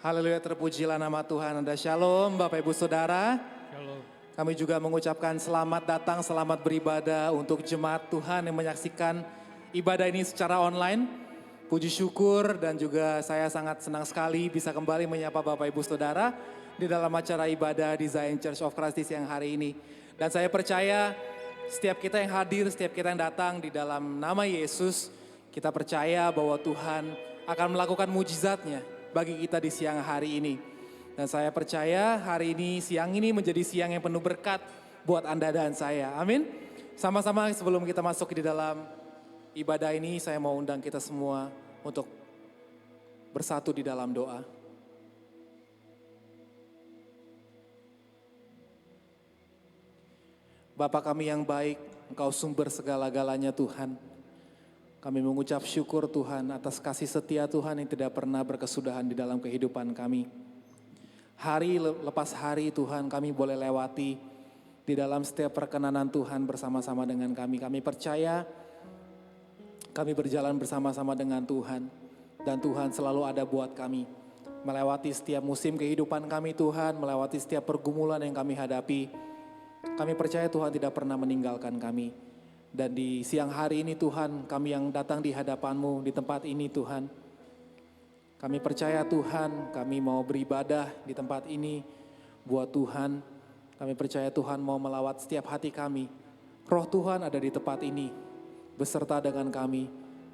Haleluya, terpujilah nama Tuhan. Anda shalom Bapak Ibu Saudara. Shalom. Kami juga mengucapkan selamat datang, selamat beribadah untuk jemaat Tuhan yang menyaksikan ibadah ini secara online. Puji syukur dan juga saya sangat senang sekali bisa kembali menyapa Bapak Ibu Saudara di dalam acara ibadah di Zion Church of Christ di siang hari ini. Dan saya percaya setiap kita yang hadir, setiap kita yang datang di dalam nama Yesus, kita percaya bahwa Tuhan akan melakukan mujizatnya bagi kita di siang hari ini. Dan saya percaya hari ini, siang ini menjadi siang yang penuh berkat buat Anda dan saya. Amin. Sama-sama sebelum kita masuk di dalam ibadah ini, saya mau undang kita semua untuk bersatu di dalam doa. Bapa kami yang baik, Engkau sumber segala-galanya Tuhan. Kami mengucap syukur Tuhan atas kasih setia Tuhan yang tidak pernah berkesudahan di dalam kehidupan kami. Hari lepas hari Tuhan kami boleh lewati di dalam setiap perkenanan Tuhan bersama-sama dengan kami. Kami percaya kami berjalan bersama-sama dengan Tuhan. Dan Tuhan selalu ada buat kami. Melewati setiap musim kehidupan kami Tuhan, melewati setiap pergumulan yang kami hadapi. Kami percaya Tuhan tidak pernah meninggalkan kami. Dan di siang hari ini Tuhan, kami yang datang di hadapan-Mu di tempat ini Tuhan. Kami percaya Tuhan, kami mau beribadah di tempat ini buat Tuhan. Kami percaya Tuhan mau melawat setiap hati kami. Roh Tuhan ada di tempat ini, beserta dengan kami.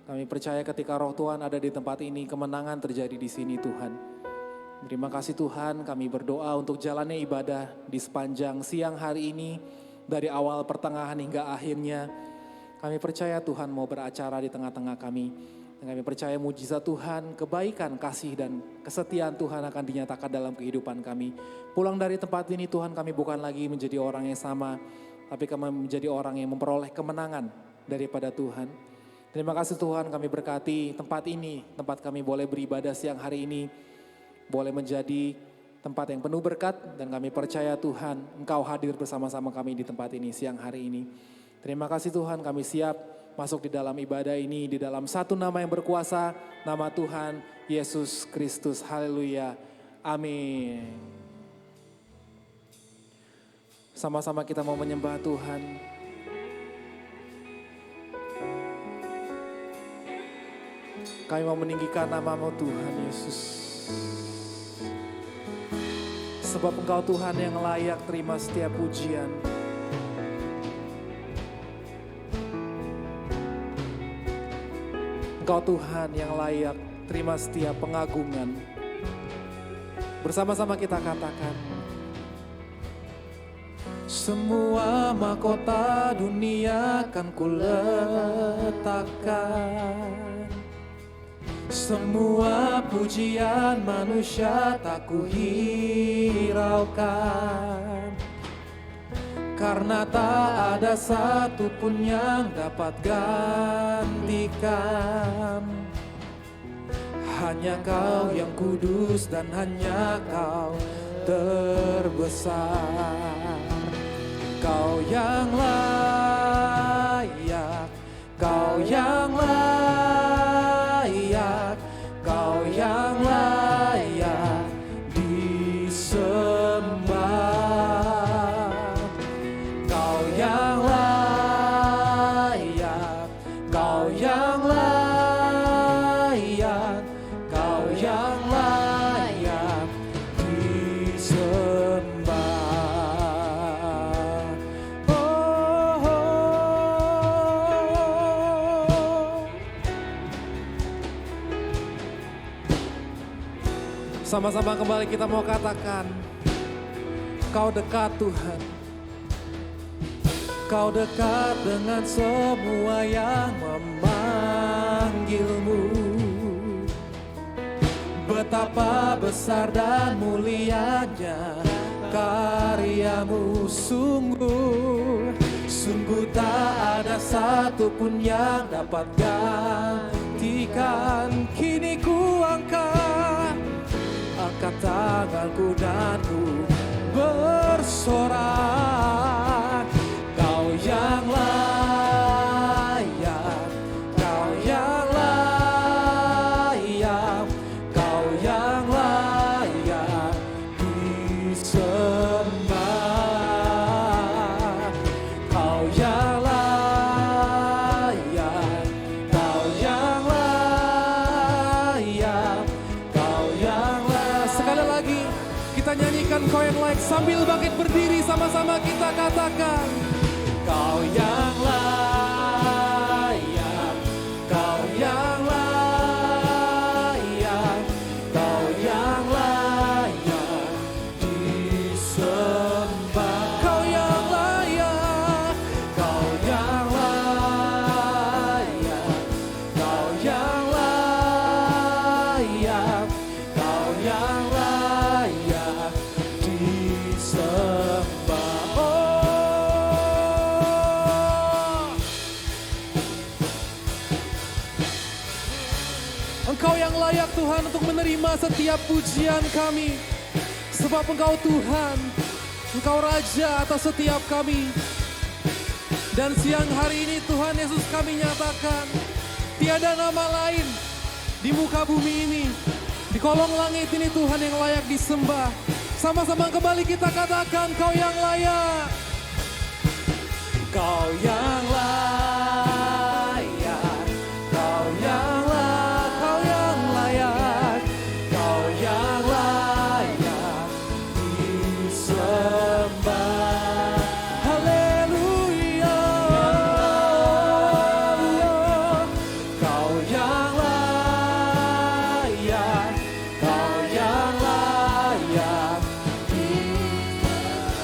Kami percaya ketika Roh Tuhan ada di tempat ini, kemenangan terjadi di sini Tuhan. Terima kasih Tuhan, kami berdoa untuk jalannya ibadah di sepanjang siang hari ini. Dari awal, pertengahan hingga akhirnya. Kami percaya Tuhan mau beracara di tengah-tengah kami. Dan kami percaya mujizat Tuhan, kebaikan, kasih dan kesetiaan Tuhan akan dinyatakan dalam kehidupan kami. Pulang dari tempat ini Tuhan, kami bukan lagi menjadi orang yang sama. Tapi kami menjadi orang yang memperoleh kemenangan daripada Tuhan. Terima kasih Tuhan, kami berkati tempat ini. Tempat kami boleh beribadah siang hari ini. Boleh menjadi tempat yang penuh berkat dan kami percaya Tuhan Engkau hadir bersama-sama kami di tempat ini siang hari ini. Terima kasih Tuhan, kami siap masuk di dalam ibadah ini di dalam satu nama yang berkuasa, nama Tuhan Yesus Kristus. Haleluya. Amin. Sama-sama kita mau menyembah Tuhan. Kami mau meninggikan nama-Mu Tuhan Yesus. Sebab Engkau Tuhan yang layak terima setiap pujian. Engkau Tuhan yang layak terima setiap pengagungan. Bersama-sama kita katakan. Semua mahkota dunia kan kuletakkan. Semua pujian manusia tak kuhiraukan. Karena tak ada satupun yang dapat gantikan. Hanya Kau yang kudus dan hanya Kau terbesar. Kau yang layak, Kau yang layak, Kau yang layak disembah. Kau yang layak, Kau yang layak, Kau yang layak disembah. Oh, oh. Sama-sama kembali kita mau katakan, Kau dekat Tuhan. Kau dekat dengan semua yang memanggil-Mu. Betapa besar dan mulianya karya-Mu, sungguh tak ada satupun yang dapat gantikan. Kini ku angkat tanganku dan ku bersorak. Kau yang layak, Kau yang layak, Kau yang layak. Engkau yang layak. Sambil bangkit berdiri sama-sama kita katakan, Kau yang layak, Kau yang layak, Kau yang layak disembah. Kau yang layak, Kau yang layak, Kau yang layak, Kau yang layak disembah. Engkau yang layak Tuhan untuk menerima setiap pujian kami. Sebab Engkau Tuhan, Engkau Raja atas setiap kami. Dan siang hari ini Tuhan Yesus kami nyatakan, tiada nama lain di muka bumi ini, di kolong langit ini Tuhan yang layak disembah. Sama-sama kembali kita katakan, Kau yang layak. Kau yang layak, Kau yang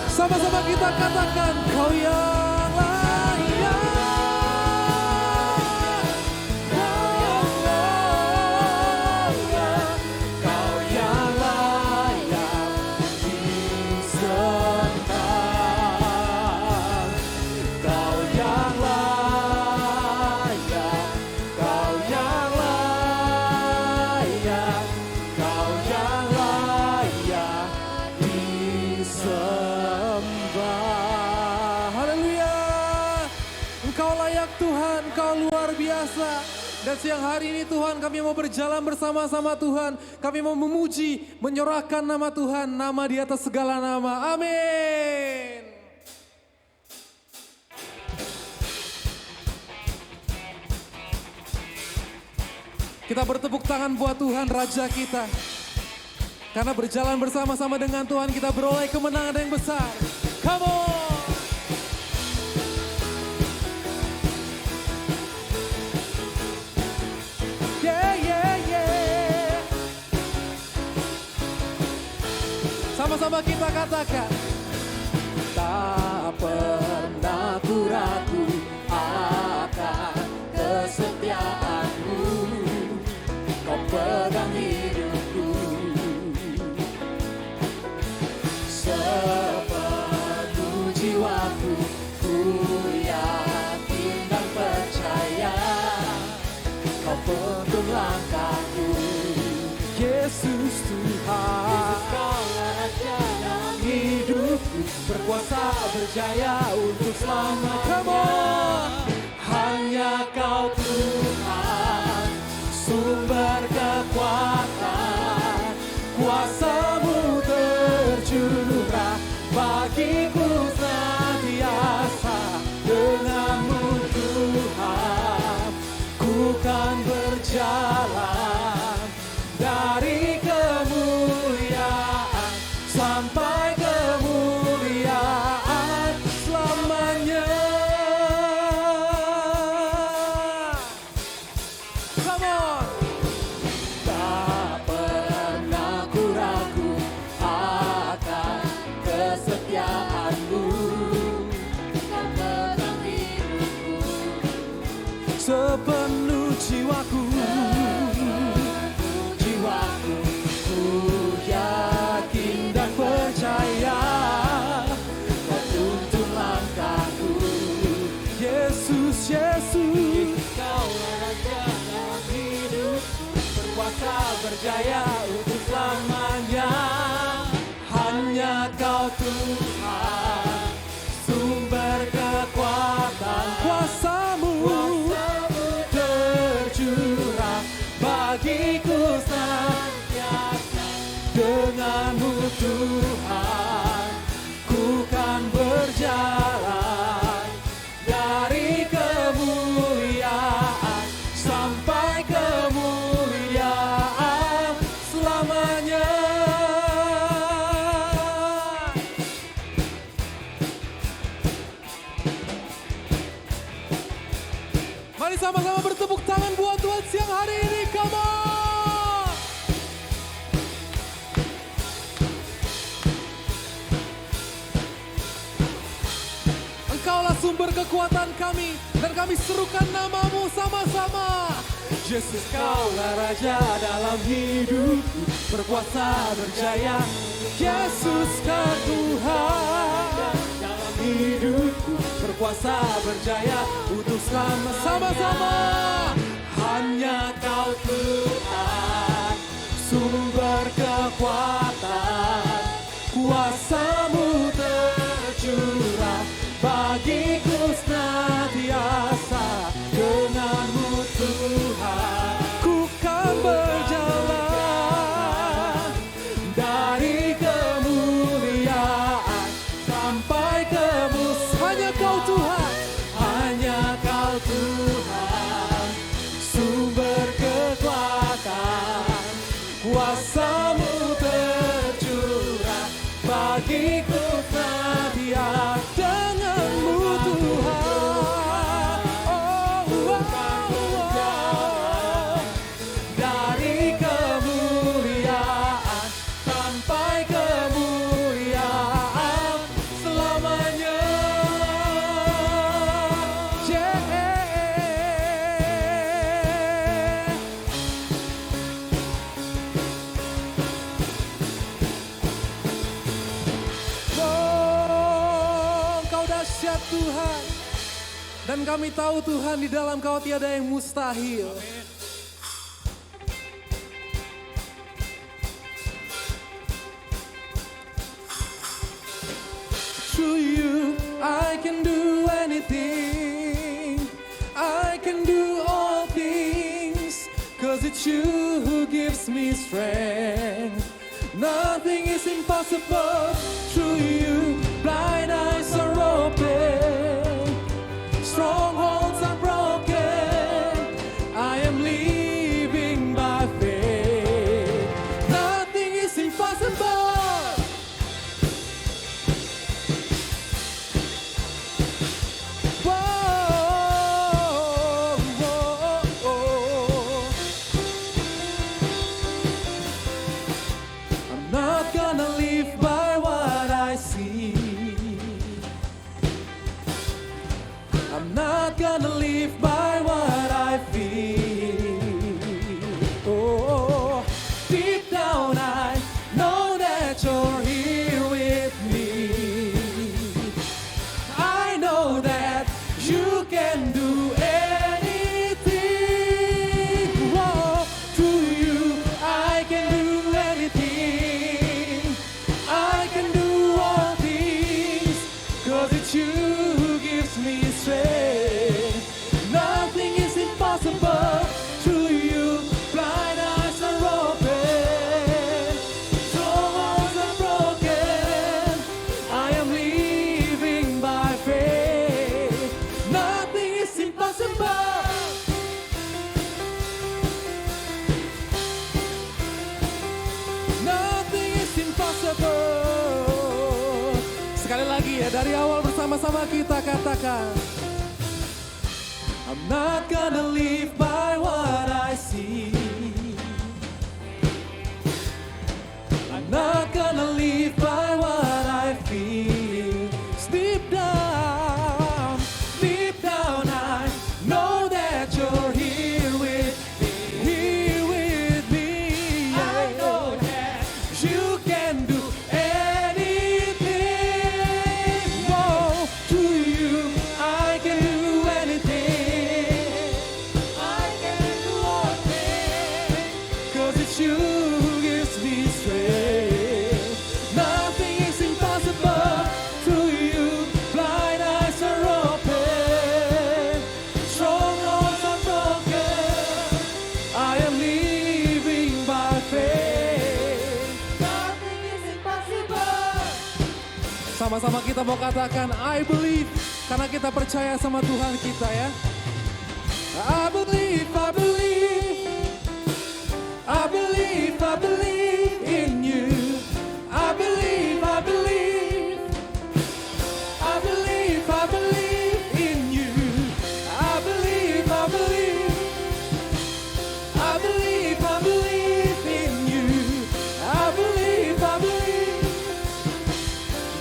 sama-sama kita katakan, Kau yang layak, Kau yang layak, Kau yang layak disembah. Kau yang layak, Kau yang layak, Kau yang layak disembah. Haleluya. Engkau layak Tuhan, Engkau luar biasa. Dan siang hari ini Tuhan, kami mau berjalan bersama-sama Tuhan. Kami mau memuji, menyorakkan nama Tuhan, nama di atas segala nama. Amin. Kita bertepuk tangan buat Tuhan Raja kita. Karena berjalan bersama-sama dengan Tuhan kita beroleh kemenangan yang besar. Come on! Yeah, yeah, yeah. Sama-sama kita katakan. Tak pernah ku ragu akan kesetiaanmu. Kau pegang hidupku. Sepenuh jiwaku, ku yakin dan percaya, Kau penuntun langkahku. Yesus Tuhan, Kau Raja dalam hidupku, berkuasa berjaya untuk selamanya. Hanya Kau Tuhan, sumber kekuatan, kuasa-Mu tercurah bagiku senantiasa. Dengan-Mu Tuhan, ku kan berjalan dari kemuliaan sampai kemuliaan selamanya. Come on! Tak pernah ku ragu akan kesetiaan-Mu. Kau pegang hidupku. Sepenuh jiwaku, ku yakin dan percaya, Kau tuntun langkahku. Yesus, Yesus, Kau Raja dalam hidupku, berkuasa berjaya untuk selamanya. Hanya Kau Tuhan, sumber kekuatan, kuasa-Mu tercurah bagiku senantiasa. Dengan-Mu Tuhan, ku kan berjalan dari kemuliaan sampai kemuliaan kekuatan kami. Dan kami serukan nama-Mu sama-sama. Yesus, Kaulah Raja dalam hidupku, berkuasa berjaya. Yesus Kau Tuhan dalam hidupku, berkuasa berjaya untuk selama. Sama-sama. Hanya Kau Tuhan, sumber kekuatan, kuasa-Mu tercurah bagiku senantiasa. Dengan-Mu Tuhan, ku kan berjalan dari kemuliaan sampai kemuliaan. Hanya Kau Tuhan, hanya Kau Tuhan, sumber kekuatan, kuasa-Mu tercurah bagiku senantiasa. Dengan-Mu Tuhan, dari kemuliaan sampai kemuliaan selamanya. Kau dahsyat Tuhan, dan kami tahu Tuhan di dalam Kau tiada yang mustahil. Through You I can do anything, I can do all things, 'cause it's You who gives me strength. Nothing is impossible. Through You blind eyes are open, strongholds are broken. I am living by faith. Nothing is impossible. I'm not gonna live by what I see. I'm not gonna live by what I feel. Oh, deep down I know that You're here with me. I know that You can do anything. Oh, through You I can do anything. I can do all things, 'cause it's You who gives me strength. Nothing is impossible. Through You blind eyes are open, strongholds are broken. I am living by faith. Nothing is impossible. Nothing is impossible. Sekali lagi ya, dari awal bersama-sama kita katakan, I'm not gonna live by what I see. I'm not gonna live by what I feel. Deep down I know that You're here with me. I know that You can do anything. Oh, through You I can do anything. I can do all things, 'cause it's You who gives me strength. Nothing is impossible. Through You blind eyes are open, strongholds are broken. I am living by faith. Nothing is impossible. Sama-sama kita mau katakan I believe, karena kita percaya sama Tuhan kita ya. I believe, I believe, I believe, I believe in You. I believe, I believe, I believe, I believe in You. I believe, I believe, I believe, I believe in You. I believe, I believe,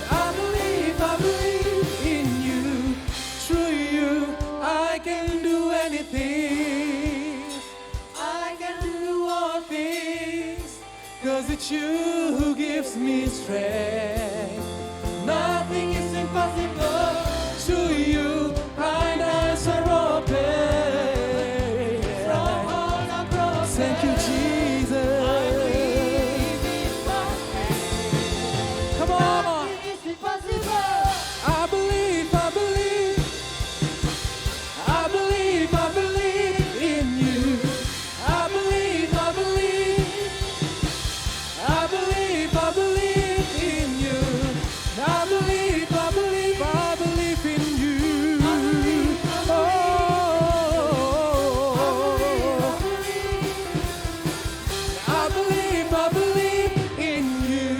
I believe, I believe in You. Through You with you gives me strength. Nothing is impossible to you. Kind eyes are open. Thank you, Jesus. Come on. I believe, I believe. I believe, I believe in you. I believe, I believe. I believe, I believe in you. I believe, I believe, I believe in you. I believe in you.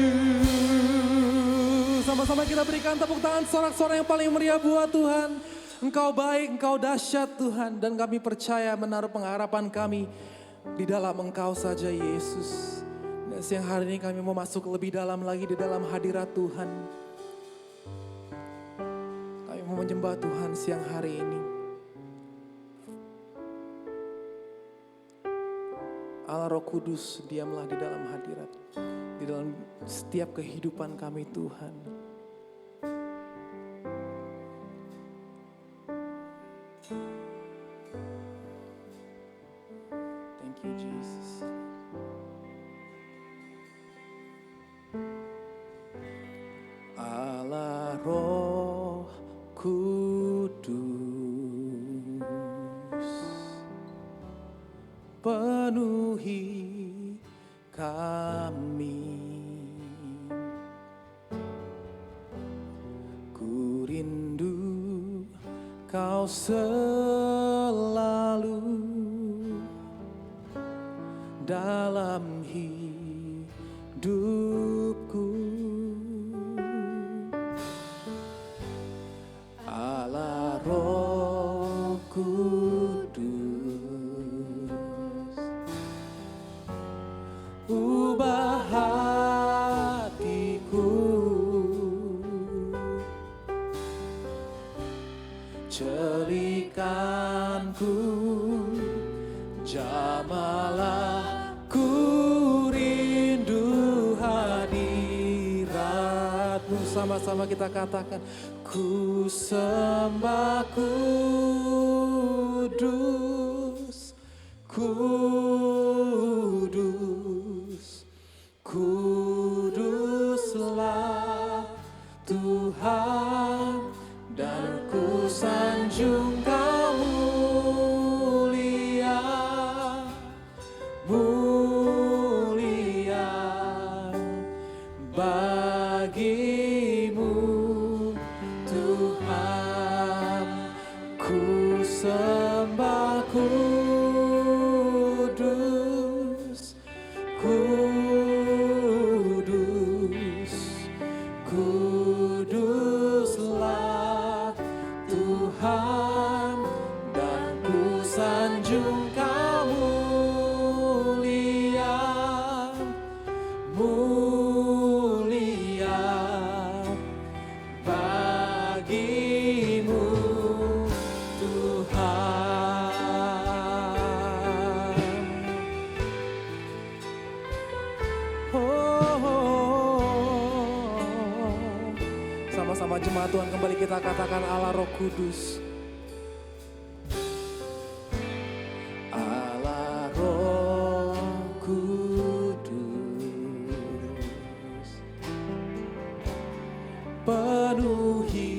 Sama-sama kita berikan tepuk tangan sorak-sorai yang paling meriah buat Tuhan. Engkau baik, Engkau dahsyat Tuhan. Dan kami percaya menaruh pengharapan kami di dalam Engkau saja Yesus. Dan siang hari ini kami mau masuk lebih dalam lagi di dalam hadirat Tuhan. Kami mau menyembah Tuhan siang hari ini. Allah Roh Kudus, diamlah di dalam hadirat. Di dalam setiap kehidupan kami Tuhan. Thank you Jesus. Allah Roh Kudus, penuhi kami. Ku rindu Kau selalu dalam hidupku. Allah Roh Kudus, ubah hatiku, celikanku, jamalah ku rindu hadirat-Mu. Sama-sama kita katakan, ku sembah kudus, kudus, kuduslah Tuhan, dan ku sanjung Kau mulia, mulia bagimu Tuhan. Ku sembah kudus, kudus, kuduslah Tuhan, dan ku sanjung Kau mulia, mulia bagimu Tuhan. Sama-sama jemaat Tuhan, kembali kita katakan Allah Roh Kudus. Allah Roh Kudus, penuhi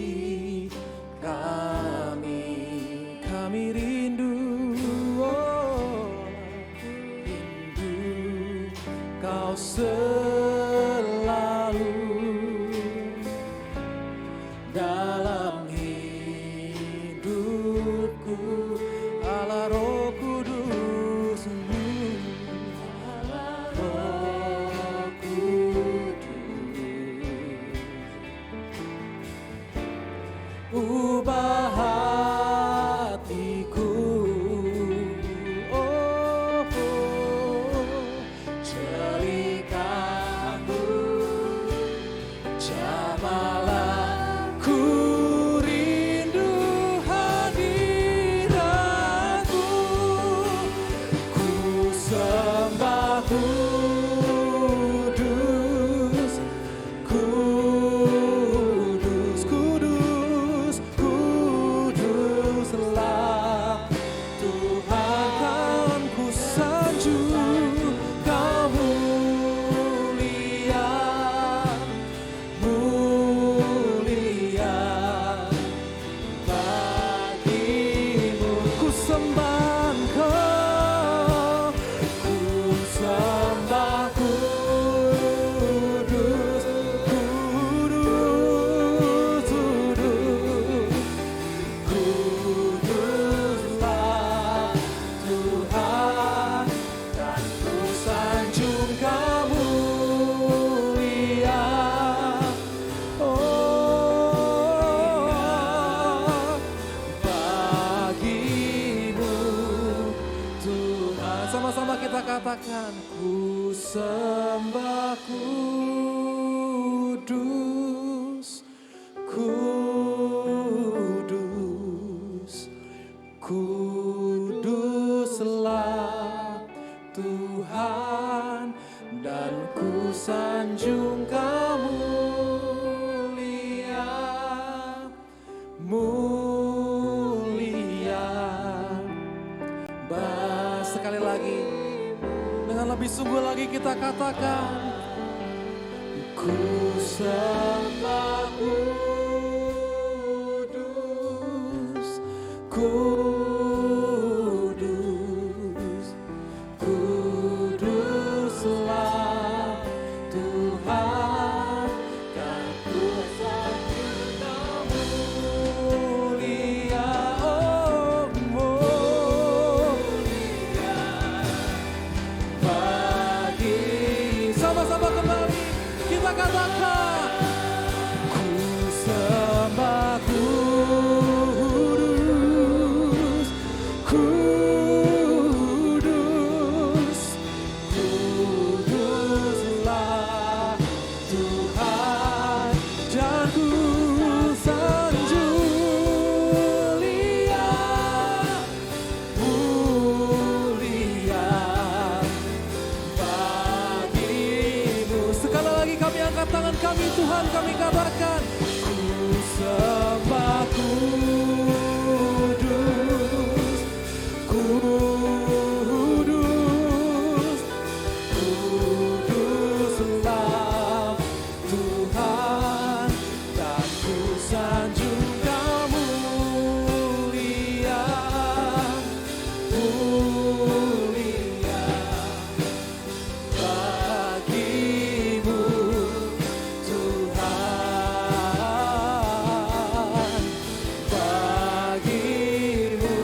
kami, kami rindu, rindu Kau selalu dalam hidupku. Allah Roh Kudus, Allah Roh Kudus, ubah hatiku, oh, celikanku, jamalah ku rindu hadirat-Mu. Ku sembah kudus, Sama-sama kita katakan, ku sembah kudus, kudus, kuduslah Tuhan, dan ku sanjung Kamu mulia, mulia. Sekali lagi, dengan lebih sungguh lagi kita katakan, ku sembah kudus, kudus, kuduslah Tuhan, dan ku sanjung Kamu mulia, oh mulia. Sama-sama kembali kita katakan, ku sembah kudus, kudus, kuduslah Tuhan, dan ku sanjung mulia, mulia bagimu. Sekali lagi kami angkat tangan kami Tuhan, kami katakan, ku sembah kudus, kudus, kuduslah Tuhan, dan ku sanjung Kamu mulia, mulia bagimu Tuhan, bagimu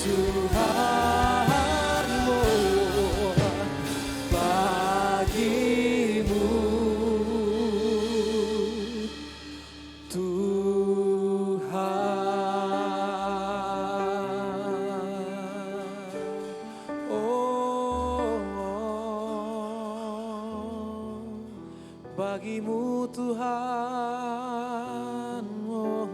Tuhan, bagimu Tuhan. Oh, bagimu Tuhan, oh,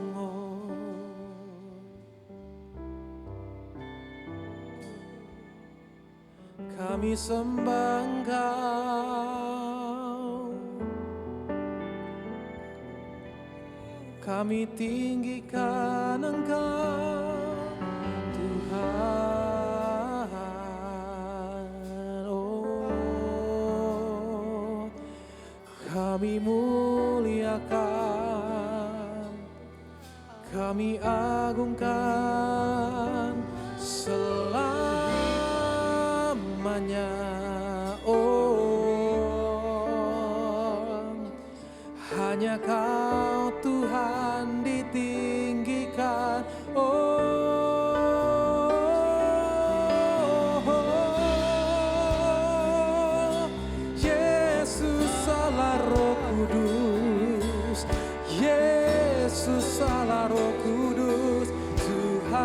kami sembah Engkau, kami tinggikan Engkau Tuhan. Oh, kami muliakan, kami agungkan selamanya. Oh, hanya Kau Tuhan ditinggikan. Yesus Allah Roh Kudus, Yesus Allah Roh Kudus, Tuhan,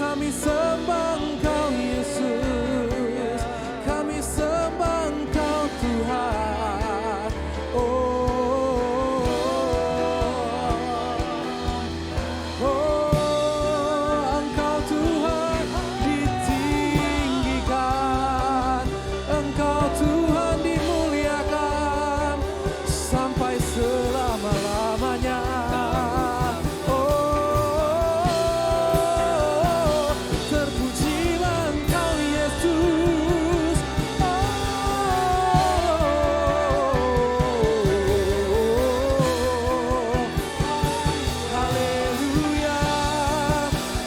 kami sembah Engkau Yesus, kami sembah Engkau Tuhan. Engkau Tuhan ditinggikan, Engkau Tuhan dimuliakan sampai selama-lamanya. Terpujilah Engkau Yesus. Haleluya.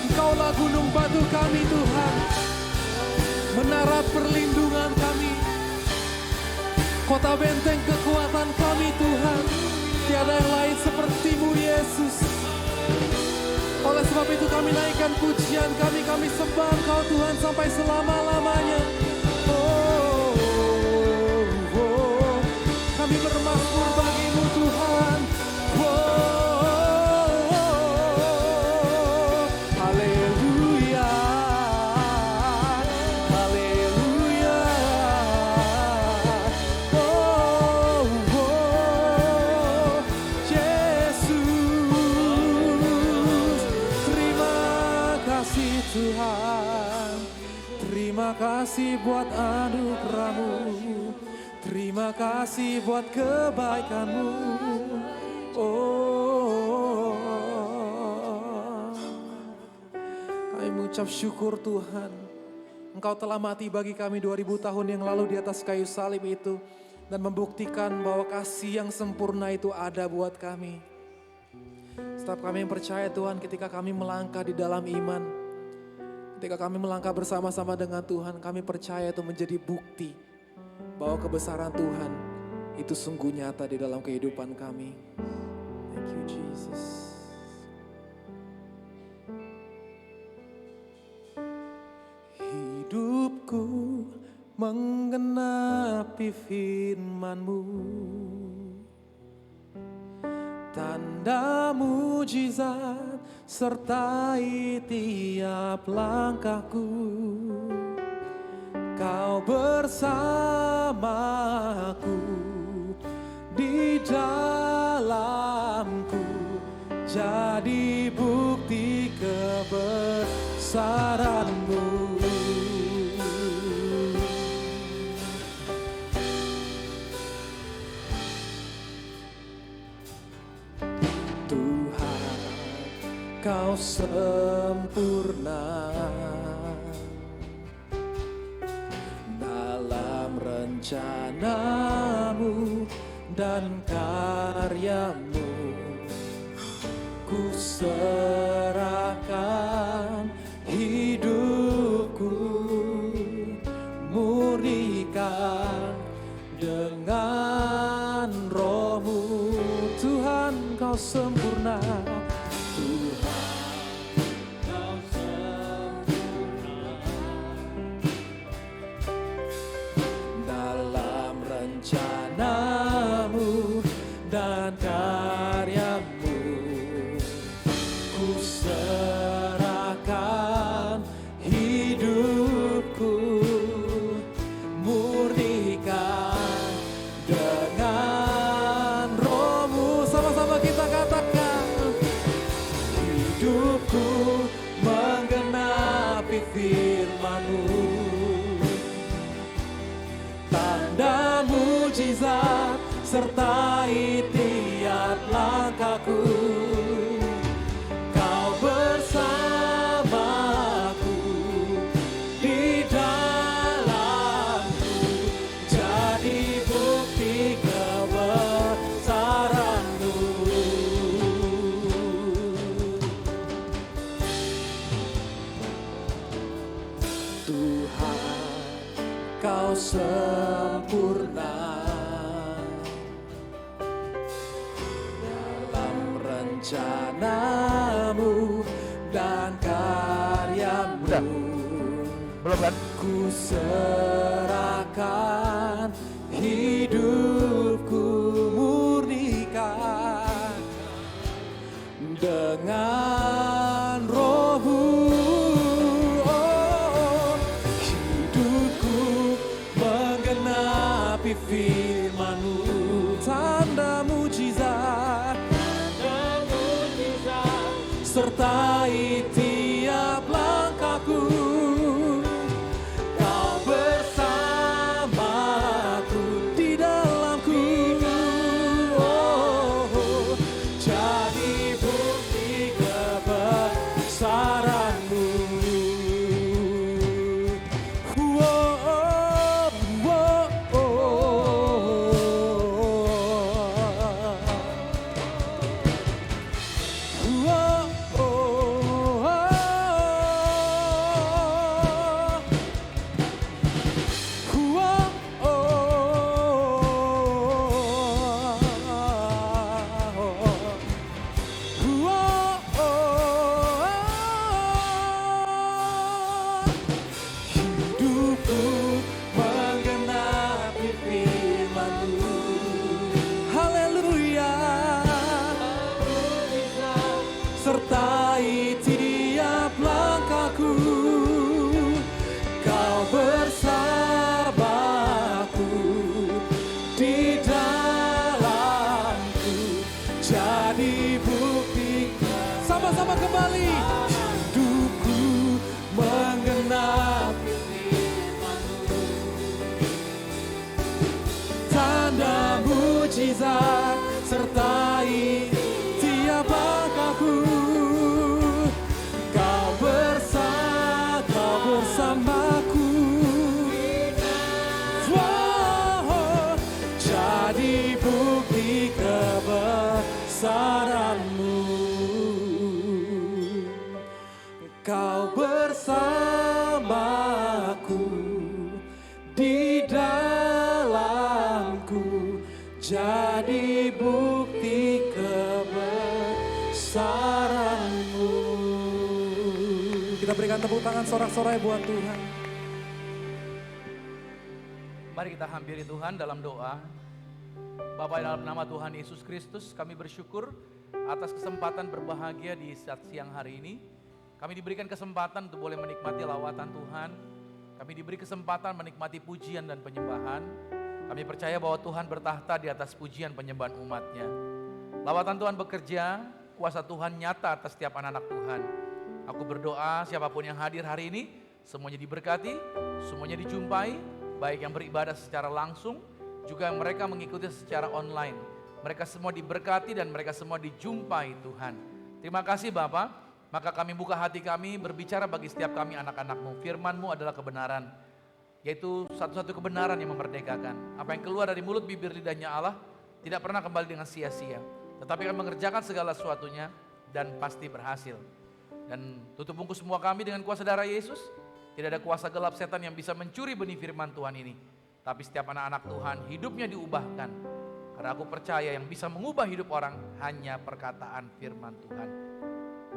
Engkaulah gunung batu kami Tuhan, menara perlindungan kami, kota benteng kekuatan kami Tuhan. Tiada yang lain seperti-Mu Yesus. Oleh sebab itu kami naikkan pujian kami, kami sembah Engkau Tuhan sampai selama-lamanya. Kami bermasmur bagi-Mu Tuhan. Haleluya. Terima kasih buat anugerah-Mu, terima kasih buat kebaikan-Mu. Oh, kami mengucap syukur Tuhan. Engkau telah mati bagi kami 2000 tahun yang lalu di atas kayu salib itu. Dan membuktikan bahwa kasih yang sempurna itu ada buat kami. Setiap kami yang percaya Tuhan, ketika kami melangkah di dalam iman, ketika kami melangkah bersama-sama dengan Tuhan, kami percaya itu menjadi bukti bahwa kebesaran Tuhan itu sungguh nyata di dalam kehidupan kami. Thank you Jesus. Hidupku menggenapi firman-Mu, tanda mujizat sertai tiap langkahku. Kau bersamaku di dalamku, jadi bukti kebesaran-Mu. Kau sempurna dalam rencana-Mu dan karya-Mu. Ku serahkan hidupku, murnikan dengan Roh-Mu. Tuhan, Kau sempurna. Dan karya-Mu, ku serahkan hidupku, murnikan dengan Roh-Mu. Sama-sama kita katakan, hidupku menggenapi firman-Mu, tanda mujizat sertai tiap langkahku. Kau bersamaku di dalamku, jadi bukti kebesaran-Mu. Tuhan, Kau sempurna rencana-Mu dan karya-Mu. Belum kan? Ku serahkan hidupku, murnikan dengan Roh-Mu. Oh, hidupku menggenapi firman-Mu, tanda mujizat sertai tiap langkahku. Kau bersamaku di dalamku. Oh, jadi bukti kebesaran-Mu. Sertai tiap langkahku, Kau bersamaku di dalamku, jadi bukti. Sama-sama kembali. Hidupku menggenapi tangan sorak-sorai buat Tuhan. Mari kita hampiri Tuhan dalam doa. Bapa, dalam nama Tuhan Yesus Kristus, kami bersyukur atas kesempatan berbahagia di saat siang hari ini. Kami diberikan kesempatan untuk boleh menikmati lawatan Tuhan. Kami diberi kesempatan menikmati pujian dan penyembahan. Kami percaya bahwa Tuhan bertahta di atas pujian penyembahan umat-Nya. Lawatan Tuhan bekerja, kuasa Tuhan nyata atas setiap anak-anak Tuhan. Aku berdoa siapapun yang hadir hari ini, semuanya diberkati, semuanya dijumpai, baik yang beribadah secara langsung, juga mereka mengikuti secara online. Mereka semua diberkati dan mereka semua dijumpai Tuhan. Terima kasih Bapa, maka kami buka hati kami berbicara bagi setiap kami anak-anak-Mu. Firman-Mu adalah kebenaran, yaitu satu-satu kebenaran yang memerdekakan. Apa yang keluar dari mulut bibir lidahnya Allah tidak pernah kembali dengan sia-sia, tetapi akan mengerjakan segala sesuatunya dan pasti berhasil. Dan tutup bungkus semua kami dengan kuasa darah Yesus. Tidak ada kuasa gelap setan yang bisa mencuri benih firman Tuhan ini. Tapi setiap anak-anak Tuhan hidupnya diubahkan. Karena aku percaya yang bisa mengubah hidup orang hanya perkataan firman Tuhan.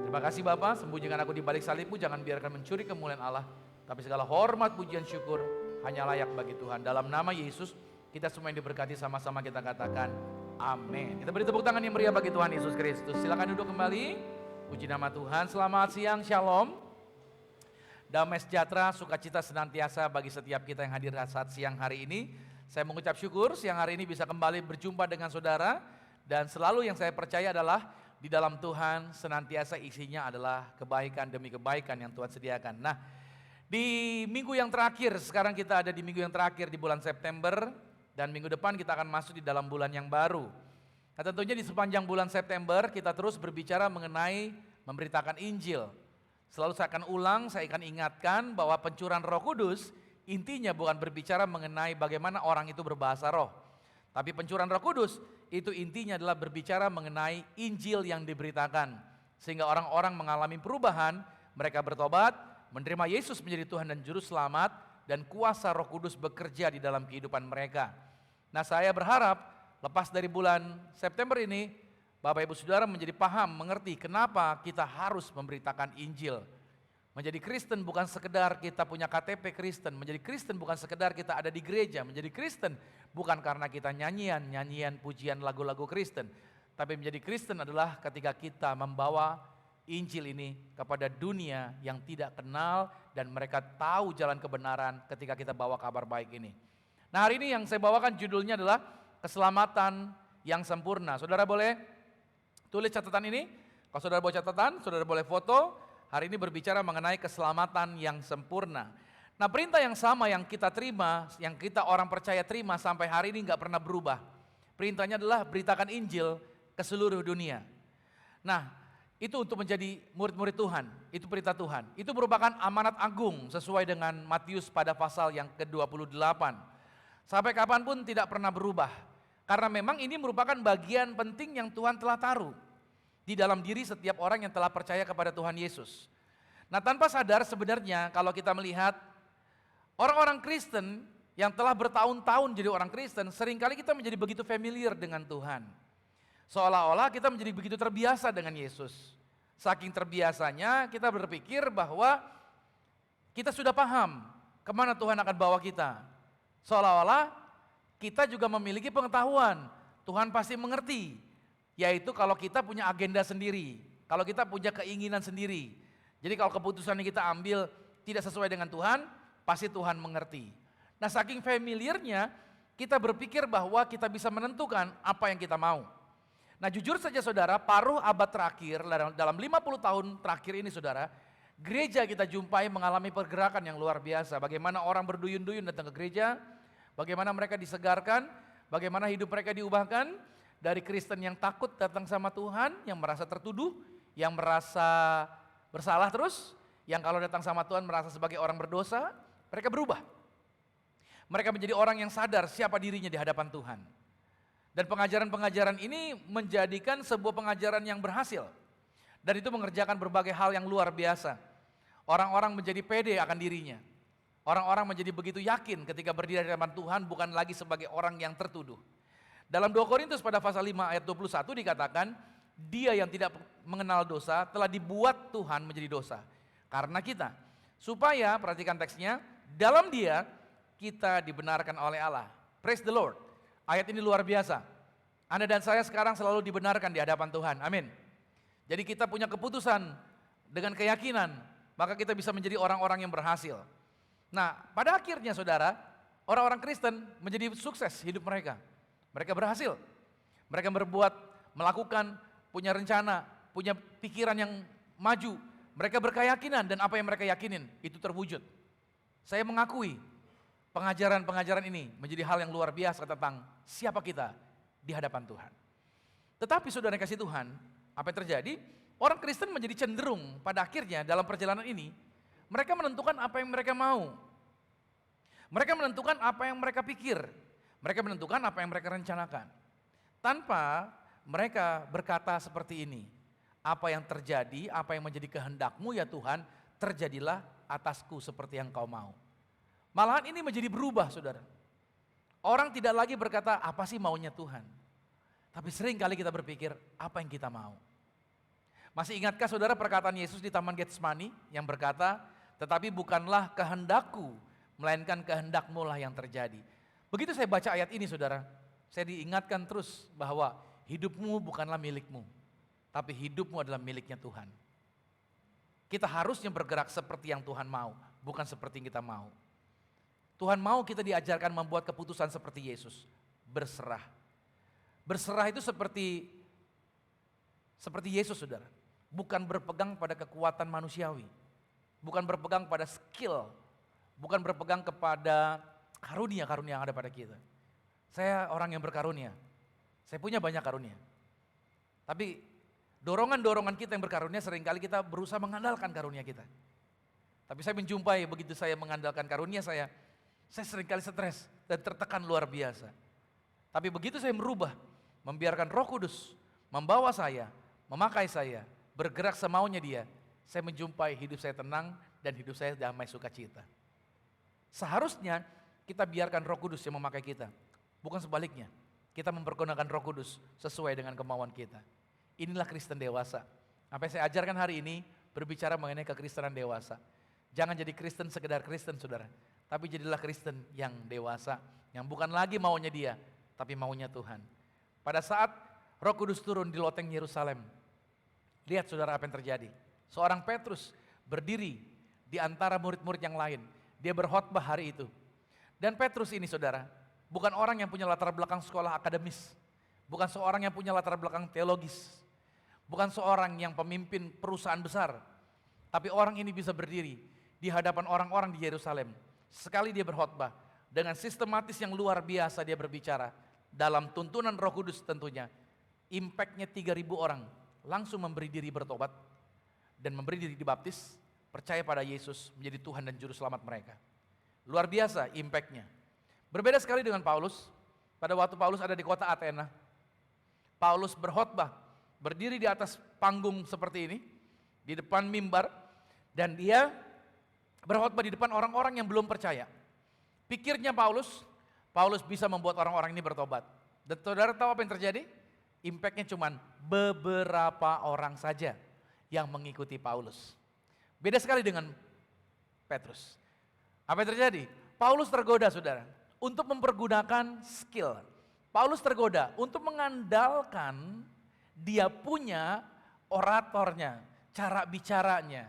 Terima kasih Bapa, sembunyikan aku di balik salib-Mu, jangan biarkan mencuri kemuliaan Allah. Tapi segala hormat, pujian, syukur hanya layak bagi Tuhan. Dalam nama Yesus, kita semua yang diberkati sama-sama kita katakan amin. Kita beri tepuk tangan yang meriah bagi Tuhan Yesus Kristus. Silakan duduk kembali. Puji nama Tuhan. Selamat siang, shalom. Damai sejahtera, sukacita senantiasa bagi setiap kita yang hadir saat siang hari ini. Saya mengucap syukur siang hari ini bisa kembali berjumpa dengan saudara. Dan selalu yang saya percaya adalah di dalam Tuhan senantiasa isinya adalah kebaikan demi kebaikan yang Tuhan sediakan. Nah, di minggu yang terakhir, sekarang kita ada di minggu yang terakhir di bulan September. Dan minggu depan kita akan masuk di dalam bulan yang baru. Nah tentunya di sepanjang bulan September kita terus berbicara mengenai memberitakan Injil. Selalu saya akan ulang, saya akan ingatkan bahwa pencurahan Roh Kudus intinya bukan berbicara mengenai bagaimana orang itu berbahasa roh. Tapi pencurahan Roh Kudus itu intinya adalah berbicara mengenai Injil yang diberitakan. Sehingga orang-orang mengalami perubahan, mereka bertobat, menerima Yesus menjadi Tuhan dan Juru Selamat, dan kuasa Roh Kudus bekerja di dalam kehidupan mereka. Nah saya berharap lepas dari bulan September ini, Bapak Ibu Saudara menjadi paham, mengerti kenapa kita harus memberitakan Injil. Menjadi Kristen bukan sekedar kita punya KTP Kristen, menjadi Kristen bukan sekedar kita ada di gereja, menjadi Kristen bukan karena kita nyanyian pujian lagu-lagu Kristen. Tapi menjadi Kristen adalah ketika kita membawa Injil ini kepada dunia yang tidak kenal dan mereka tahu jalan kebenaran ketika kita bawa kabar baik ini. Nah hari ini yang saya bawakan judulnya adalah keselamatan yang sempurna. Saudara boleh tulis catatan ini, kalau saudara bawa catatan, saudara boleh foto. Hari ini berbicara mengenai keselamatan yang sempurna. Nah perintah yang sama yang kita terima, yang kita orang percaya terima sampai hari ini gak pernah berubah. Perintahnya adalah beritakan Injil ke seluruh dunia. Nah itu untuk menjadi murid-murid Tuhan, itu perintah Tuhan. Itu merupakan amanat agung sesuai dengan Matius pada pasal yang ke-28. Sampai kapanpun tidak pernah berubah. Karena memang ini merupakan bagian penting yang Tuhan telah taruh di dalam diri setiap orang yang telah percaya kepada Tuhan Yesus. Nah tanpa sadar sebenarnya kalau kita melihat orang-orang Kristen yang telah bertahun-tahun jadi orang Kristen, seringkali kita menjadi begitu familiar dengan Tuhan. Seolah-olah kita menjadi begitu terbiasa dengan Yesus. Saking terbiasanya kita berpikir bahwa kita sudah paham kemana Tuhan akan bawa kita. Seolah-olah kita juga memiliki pengetahuan, Tuhan pasti mengerti. Yaitu kalau kita punya agenda sendiri, kalau kita punya keinginan sendiri. Jadi kalau keputusan yang kita ambil tidak sesuai dengan Tuhan, pasti Tuhan mengerti. Nah saking familiarnya, kita berpikir bahwa kita bisa menentukan apa yang kita mau. Nah jujur saja saudara, paruh abad terakhir, dalam 50 tahun terakhir ini saudara, gereja kita jumpai mengalami pergerakan yang luar biasa. Bagaimana orang berduyun-duyun datang ke gereja, bagaimana mereka disegarkan, bagaimana hidup mereka diubahkan. Dari Kristen yang takut datang sama Tuhan, yang merasa tertuduh, yang merasa bersalah terus, yang kalau datang sama Tuhan merasa sebagai orang berdosa, mereka berubah. Mereka menjadi orang yang sadar siapa dirinya di hadapan Tuhan. Dan pengajaran-pengajaran ini menjadikan sebuah pengajaran yang berhasil. Dan itu mengerjakan berbagai hal yang luar biasa. Orang-orang menjadi pede akan dirinya. Orang-orang menjadi begitu yakin ketika berdiri di hadapan Tuhan bukan lagi sebagai orang yang tertuduh. Dalam 2 Korintus pada pasal 5 ayat 21 dikatakan, dia yang tidak mengenal dosa telah dibuat Tuhan menjadi dosa karena kita. Supaya, perhatikan teksnya, dalam Dia kita dibenarkan oleh Allah. Praise the Lord. Ayat ini luar biasa. Anda dan saya sekarang selalu dibenarkan di hadapan Tuhan. Amin. Jadi kita punya keputusan dengan keyakinan, maka kita bisa menjadi orang-orang yang berhasil. Nah, pada akhirnya saudara, orang-orang Kristen menjadi sukses hidup mereka. Mereka berhasil. Mereka berbuat, melakukan, punya rencana, punya pikiran yang maju. Mereka berkeyakinan dan apa yang mereka yakinin itu terwujud. Saya mengakui pengajaran-pengajaran ini menjadi hal yang luar biasa tentang siapa kita di hadapan Tuhan. Tetapi saudara yang kasih Tuhan, apa yang terjadi? Orang Kristen menjadi cenderung pada akhirnya dalam perjalanan ini, mereka menentukan apa yang mereka mau. Mereka menentukan apa yang mereka pikir. Mereka menentukan apa yang mereka rencanakan. Tanpa mereka berkata seperti ini, apa yang terjadi, apa yang menjadi kehendak-Mu ya Tuhan, terjadilah atasku seperti yang Kau mau. Malahan ini menjadi berubah saudara. Orang tidak lagi berkata, apa sih maunya Tuhan? Tapi sering kali kita berpikir, apa yang kita mau? Masih ingatkah saudara perkataan Yesus di Taman Getsemani yang berkata, tetapi bukanlah kehendakku, melainkan kehendak-Mu lah yang terjadi. Begitu saya baca ayat ini saudara, saya diingatkan terus bahwa hidupmu bukanlah milikmu, tapi hidupmu adalah miliknya Tuhan. Kita harusnya bergerak seperti yang Tuhan mau, bukan seperti yang kita mau. Tuhan mau kita diajarkan membuat keputusan seperti Yesus, berserah. Berserah itu seperti Yesus saudara, bukan berpegang pada kekuatan manusiawi, bukan berpegang pada skill, bukan berpegang kepada karunia-karunia yang ada pada kita. Saya orang yang berkarunia, saya punya banyak karunia. Tapi dorongan-dorongan kita yang berkarunia seringkali kita berusaha mengandalkan karunia kita. Tapi saya menjumpai begitu saya mengandalkan karunia saya seringkali stres dan tertekan luar biasa. Tapi begitu saya merubah, membiarkan Roh Kudus membawa saya, memakai saya, bergerak semaunya Dia, saya menjumpai hidup saya tenang dan hidup saya damai sukacita. Seharusnya kita biarkan Roh Kudus yang memakai kita, bukan sebaliknya. Kita mempergunakan Roh Kudus sesuai dengan kemauan kita. Inilah Kristen dewasa. Apa yang saya ajarkan hari ini berbicara mengenai kekristenan dewasa. Jangan jadi Kristen sekedar Kristen saudara, tapi jadilah Kristen yang dewasa, yang bukan lagi maunya dia, tapi maunya Tuhan. Pada saat Roh Kudus turun di loteng Yerusalem, lihat saudara apa yang terjadi. Seorang Petrus berdiri di antara murid-murid yang lain, dia berkhotbah hari itu. Dan Petrus ini saudara, bukan orang yang punya latar belakang sekolah akademis, bukan seorang yang punya latar belakang teologis, bukan seorang yang pemimpin perusahaan besar, tapi orang ini bisa berdiri di hadapan orang-orang di Yerusalem. Sekali dia berkhotbah, dengan sistematis yang luar biasa dia berbicara, dalam tuntunan Roh Kudus tentunya, impactnya 3.000 orang langsung memberi diri bertobat, dan memberi diri dibaptis, percaya pada Yesus menjadi Tuhan dan Juru Selamat mereka. Luar biasa impactnya. Berbeda sekali dengan Paulus, pada waktu Paulus ada di kota Athena, Paulus berkhotbah, berdiri di atas panggung seperti ini, di depan mimbar, dan dia berkhotbah di depan orang-orang yang belum percaya. Pikirnya Paulus bisa membuat orang-orang ini bertobat. Dan saudara tahu apa yang terjadi? Impactnya cuma beberapa orang saja yang mengikuti Paulus. Beda sekali dengan Petrus. Apa yang terjadi? Paulus tergoda saudara, untuk mempergunakan skill. Paulus tergoda untuk mengandalkan dia punya oratornya, cara bicaranya.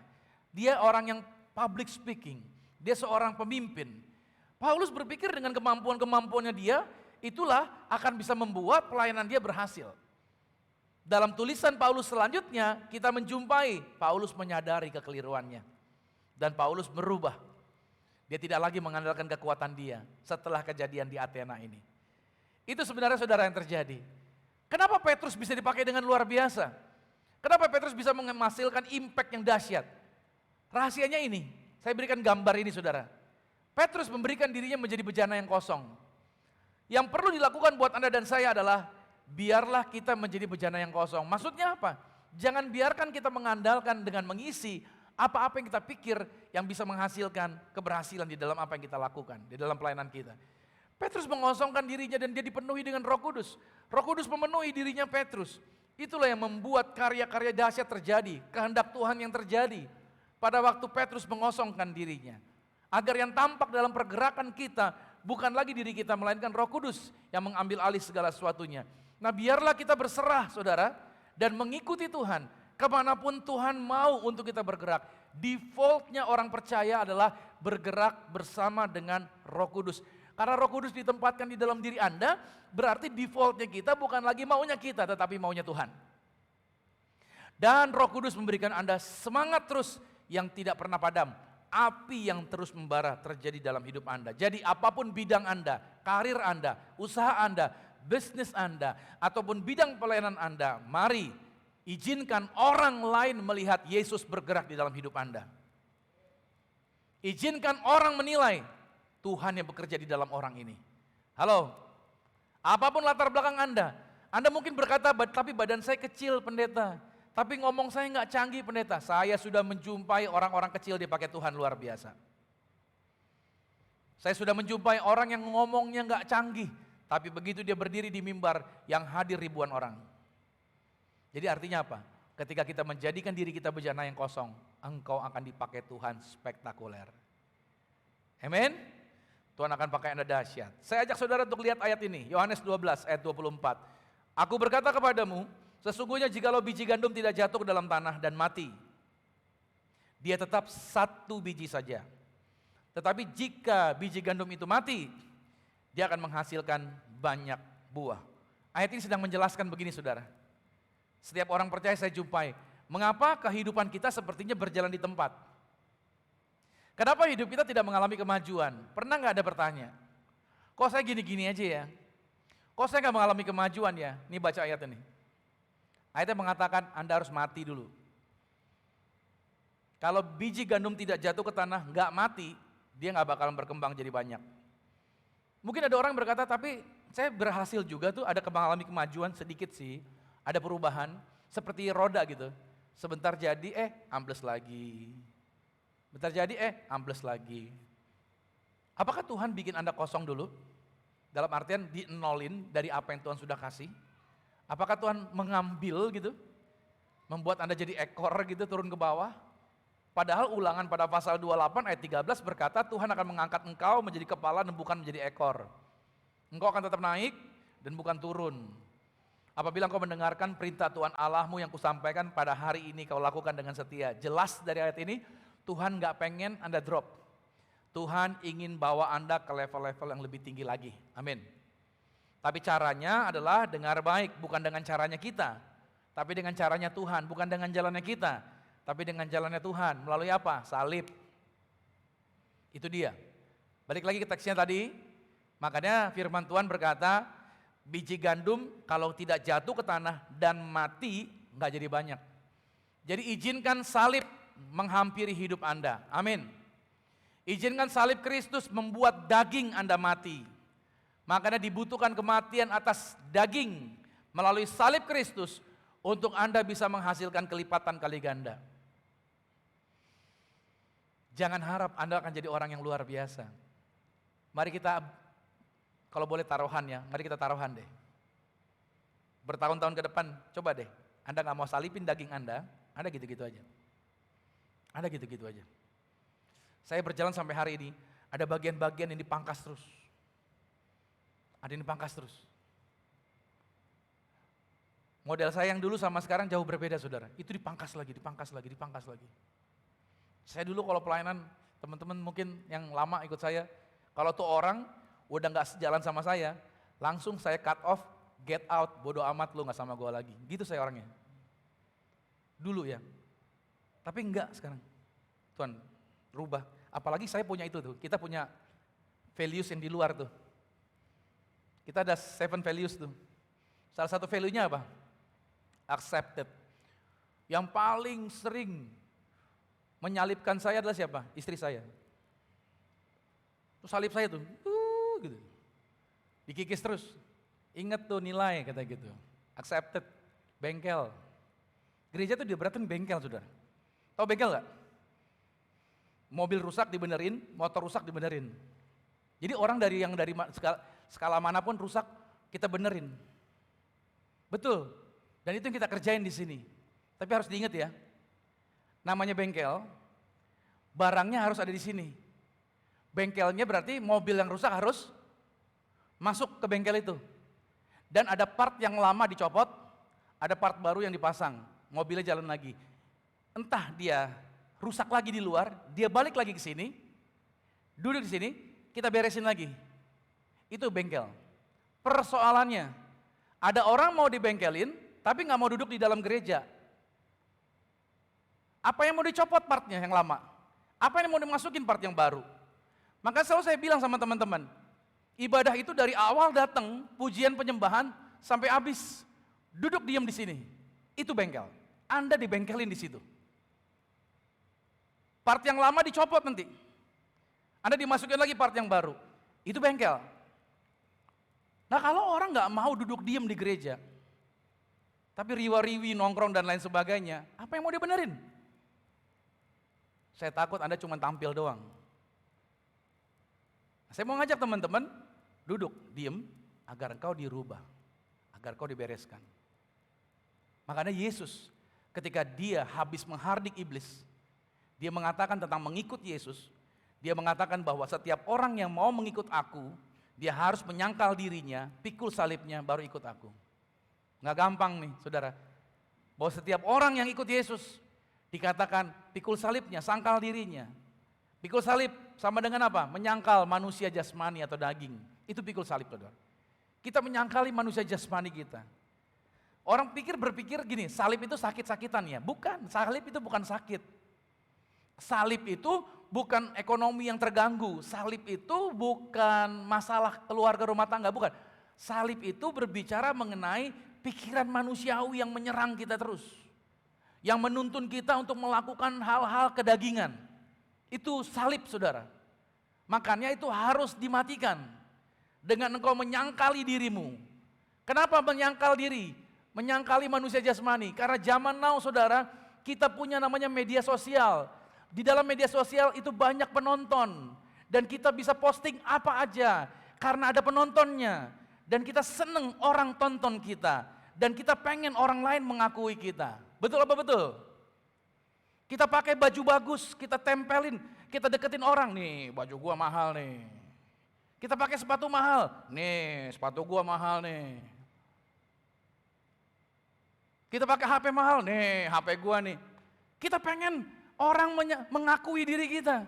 Dia orang yang public speaking, dia seorang pemimpin. Paulus berpikir dengan kemampuan-kemampuannya dia, itulah akan bisa membuat pelayanan dia berhasil. Dalam tulisan Paulus selanjutnya, kita menjumpai Paulus menyadari kekeliruannya. Dan Paulus berubah. Dia tidak lagi mengandalkan kekuatan dia setelah kejadian di Athena ini. Itu sebenarnya saudara yang terjadi. Kenapa Petrus bisa dipakai dengan luar biasa? Kenapa Petrus bisa menghasilkan impact yang dahsyat? Rahasianya ini, saya berikan gambar ini saudara. Petrus memberikan dirinya menjadi bejana yang kosong. Yang perlu dilakukan buat Anda dan saya adalah, biarlah kita menjadi bejana yang kosong. Maksudnya apa? Jangan biarkan kita mengandalkan dengan mengisi apa-apa yang kita pikir yang bisa menghasilkan keberhasilan di dalam apa yang kita lakukan, di dalam pelayanan kita. Petrus mengosongkan dirinya dan dia dipenuhi dengan Roh Kudus. Roh Kudus memenuhi dirinya Petrus. Itulah yang membuat karya-karya dahsyat terjadi, kehendak Tuhan yang terjadi. pada waktu Petrus mengosongkan dirinya. Agar yang tampak dalam pergerakan kita bukan lagi diri kita, melainkan Roh Kudus yang mengambil alih segala sesuatunya. Nah, biarlah kita berserah, saudara, dan mengikuti Tuhan kemanapun Tuhan mau untuk kita bergerak. Defaultnya orang percaya adalah bergerak bersama dengan Roh Kudus. Karena Roh Kudus ditempatkan di dalam diri Anda, berarti defaultnya kita bukan lagi maunya kita, tetapi maunya Tuhan. Dan Roh Kudus memberikan Anda semangat terus yang tidak pernah padam. Api yang terus membara terjadi dalam hidup Anda. Jadi apapun bidang Anda, karir Anda, usaha Anda, bisnis Anda, ataupun bidang pelayanan Anda, mari izinkan orang lain melihat Yesus bergerak di dalam hidup Anda. Izinkan orang menilai Tuhan yang bekerja di dalam orang ini. Halo, apapun latar belakang Anda mungkin berkata, tapi badan saya kecil pendeta. Tapi ngomong saya nggak canggih pendeta. Saya sudah menjumpai orang-orang kecil dipakai Tuhan luar biasa. Saya sudah menjumpai orang yang ngomongnya nggak canggih. Tapi begitu dia berdiri di mimbar yang hadir ribuan orang. Jadi artinya apa? Ketika kita menjadikan diri kita bejana yang kosong, engkau akan dipakai Tuhan spektakuler. Amin? Tuhan akan pakai Anda dahsyat. Saya ajak saudara untuk lihat ayat ini. Yohanes 12 ayat 24. Aku berkata kepadamu, sesungguhnya jikalau biji gandum tidak jatuh ke dalam tanah dan mati, dia tetap satu biji saja. Tetapi jika biji gandum itu mati, dia akan menghasilkan banyak buah. Ayat ini sedang menjelaskan begini saudara. Setiap orang percaya saya jumpai, mengapa kehidupan kita sepertinya berjalan di tempat? Kenapa hidup kita tidak mengalami kemajuan? Pernah gak ada bertanya, kok saya gini-gini aja ya? Kok saya gak mengalami kemajuan ya? Ini baca ayat ini. Ayatnya mengatakan Anda harus mati dulu. Kalau biji gandum tidak jatuh ke tanah, nggak mati, dia nggak bakalan berkembang jadi banyak. Mungkin ada orang berkata, tapi saya berhasil juga tuh, ada mengalami kemajuan sedikit sih, ada perubahan, seperti roda gitu. Sebentar jadi, ambles lagi. Bentar jadi, ambles lagi. Apakah Tuhan bikin Anda kosong dulu? Dalam artian di-nolin dari apa yang Tuhan sudah kasih? Apakah Tuhan mengambil gitu, membuat Anda jadi ekor gitu turun ke bawah? Padahal Ulangan pada pasal 28 ayat 13 berkata Tuhan akan mengangkat engkau menjadi kepala dan bukan menjadi ekor. Engkau akan tetap naik dan bukan turun. Apabila engkau mendengarkan perintah Tuhan Allahmu yang kusampaikan pada hari ini kau lakukan dengan setia. Jelas dari ayat ini Tuhan gak pengen Anda drop. Tuhan ingin bawa Anda ke level-level yang lebih tinggi lagi. Amin. Tapi caranya adalah dengar baik, bukan dengan caranya kita. Tapi dengan caranya Tuhan, bukan dengan jalannya kita. Tapi dengan jalannya Tuhan, melalui apa? Salib. Itu dia. Balik lagi ke teksnya tadi, makanya firman Tuhan berkata, biji gandum kalau tidak jatuh ke tanah dan mati, nggak jadi banyak. Jadi izinkan salib menghampiri hidup Anda. Amin. Izinkan salib Kristus membuat daging Anda mati. Makanya dibutuhkan kematian atas daging melalui salib Kristus untuk Anda bisa menghasilkan kelipatan kali ganda. Jangan harap Anda akan jadi orang yang luar biasa. Mari kita, kalau boleh taruhan ya, mari kita taruhan deh. Bertahun-tahun ke depan, coba deh, Anda gak mau salipin daging Anda gitu-gitu aja. Anda gitu-gitu aja. Saya berjalan sampai hari ini, ada bagian-bagian yang dipangkas terus. Ada yang dipangkas terus. Model saya yang dulu sama sekarang jauh berbeda saudara. Itu dipangkas lagi. Saya dulu kalau pelayanan, teman-teman mungkin yang lama ikut saya, kalau tuh orang udah gak sejalan sama saya, langsung saya cut off, get out, bodo amat lu gak sama gue lagi. Gitu saya orangnya. Dulu ya. Tapi enggak sekarang. Tuhan rubah. Apalagi saya punya itu tuh, kita punya values yang di luar tuh. Kita ada 7 values tuh. Salah satu value-nya apa? Accepted. Yang paling sering menyalipkan saya adalah siapa? Istri saya. Terus salib saya tuh, gitu. Dikikis terus. Ingat tuh nilai, kata gitu. Accepted. Bengkel. Gereja tuh diberatin bengkel, saudara. Tahu bengkel gak? Mobil rusak dibenerin, motor rusak dibenerin. Jadi orang dari skala manapun rusak, kita benerin. Betul. Dan itu yang kita kerjain di sini. Tapi harus diingat ya, namanya bengkel, barangnya harus ada di sini. Bengkelnya berarti mobil yang rusak harus masuk ke bengkel itu. Dan ada part yang lama dicopot, ada part baru yang dipasang, mobilnya jalan lagi. Entah dia rusak lagi di luar, dia balik lagi ke sini, duduk di sini, kita beresin lagi. Itu bengkel. Persoalannya, ada orang mau dibengkelin, tapi nggak mau duduk di dalam gereja. Apa yang mau dicopot partnya yang lama? Apa yang mau dimasukin part yang baru? Maka selalu saya bilang sama teman-teman, ibadah itu dari awal datang, pujian penyembahan sampai habis. Duduk diam di sini. Itu bengkel. Anda dibengkelin di situ. Part yang lama dicopot nanti. Anda dimasukin lagi part yang baru. Itu bengkel. Nah, kalau orang nggak mau duduk diam di gereja, tapi riwa-riwi, nongkrong dan lain sebagainya, apa yang mau dia benerin? Saya takut Anda cuma tampil doang. Saya mau ngajak teman-teman, duduk, diem, agar engkau dirubah, agar engkau dibereskan. Makanya Yesus, ketika dia habis menghardik iblis, dia mengatakan tentang mengikut Yesus, dia mengatakan bahwa setiap orang yang mau mengikut aku, dia harus menyangkal dirinya, pikul salibnya, baru ikut aku. Nggak gampang nih, saudara. Bahwa setiap orang yang ikut Yesus, dikatakan pikul salibnya, sangkal dirinya. Pikul salib sama dengan apa? Menyangkal manusia jasmani atau daging. Itu pikul salib, saudara. Kita menyangkali manusia jasmani kita. Orang berpikir gini, salib itu sakit-sakitan ya. Bukan, salib itu bukan sakit. Salib itu bukan ekonomi yang terganggu. Salib itu bukan masalah keluarga rumah tangga, bukan. Salib itu berbicara mengenai pikiran manusiawi yang menyerang kita terus. Yang menuntun kita untuk melakukan hal-hal kedagingan. Itu salib, saudara. Makanya itu harus dimatikan. Dengan engkau menyangkali dirimu. Kenapa menyangkal diri? Menyangkali manusia jasmani. Karena zaman now, saudara, kita punya namanya media sosial. Di dalam media sosial itu banyak penonton. Dan kita bisa posting apa aja. Karena ada penontonnya. Dan kita seneng orang tonton kita. Dan kita pengen orang lain mengakui kita. Betul apa betul? Kita pakai baju bagus, kita tempelin, kita deketin orang, nih baju gua mahal nih. Kita pakai sepatu mahal, nih sepatu gua mahal nih. Kita pakai HP mahal, nih HP gua nih. Kita pengen orang mengakui diri kita.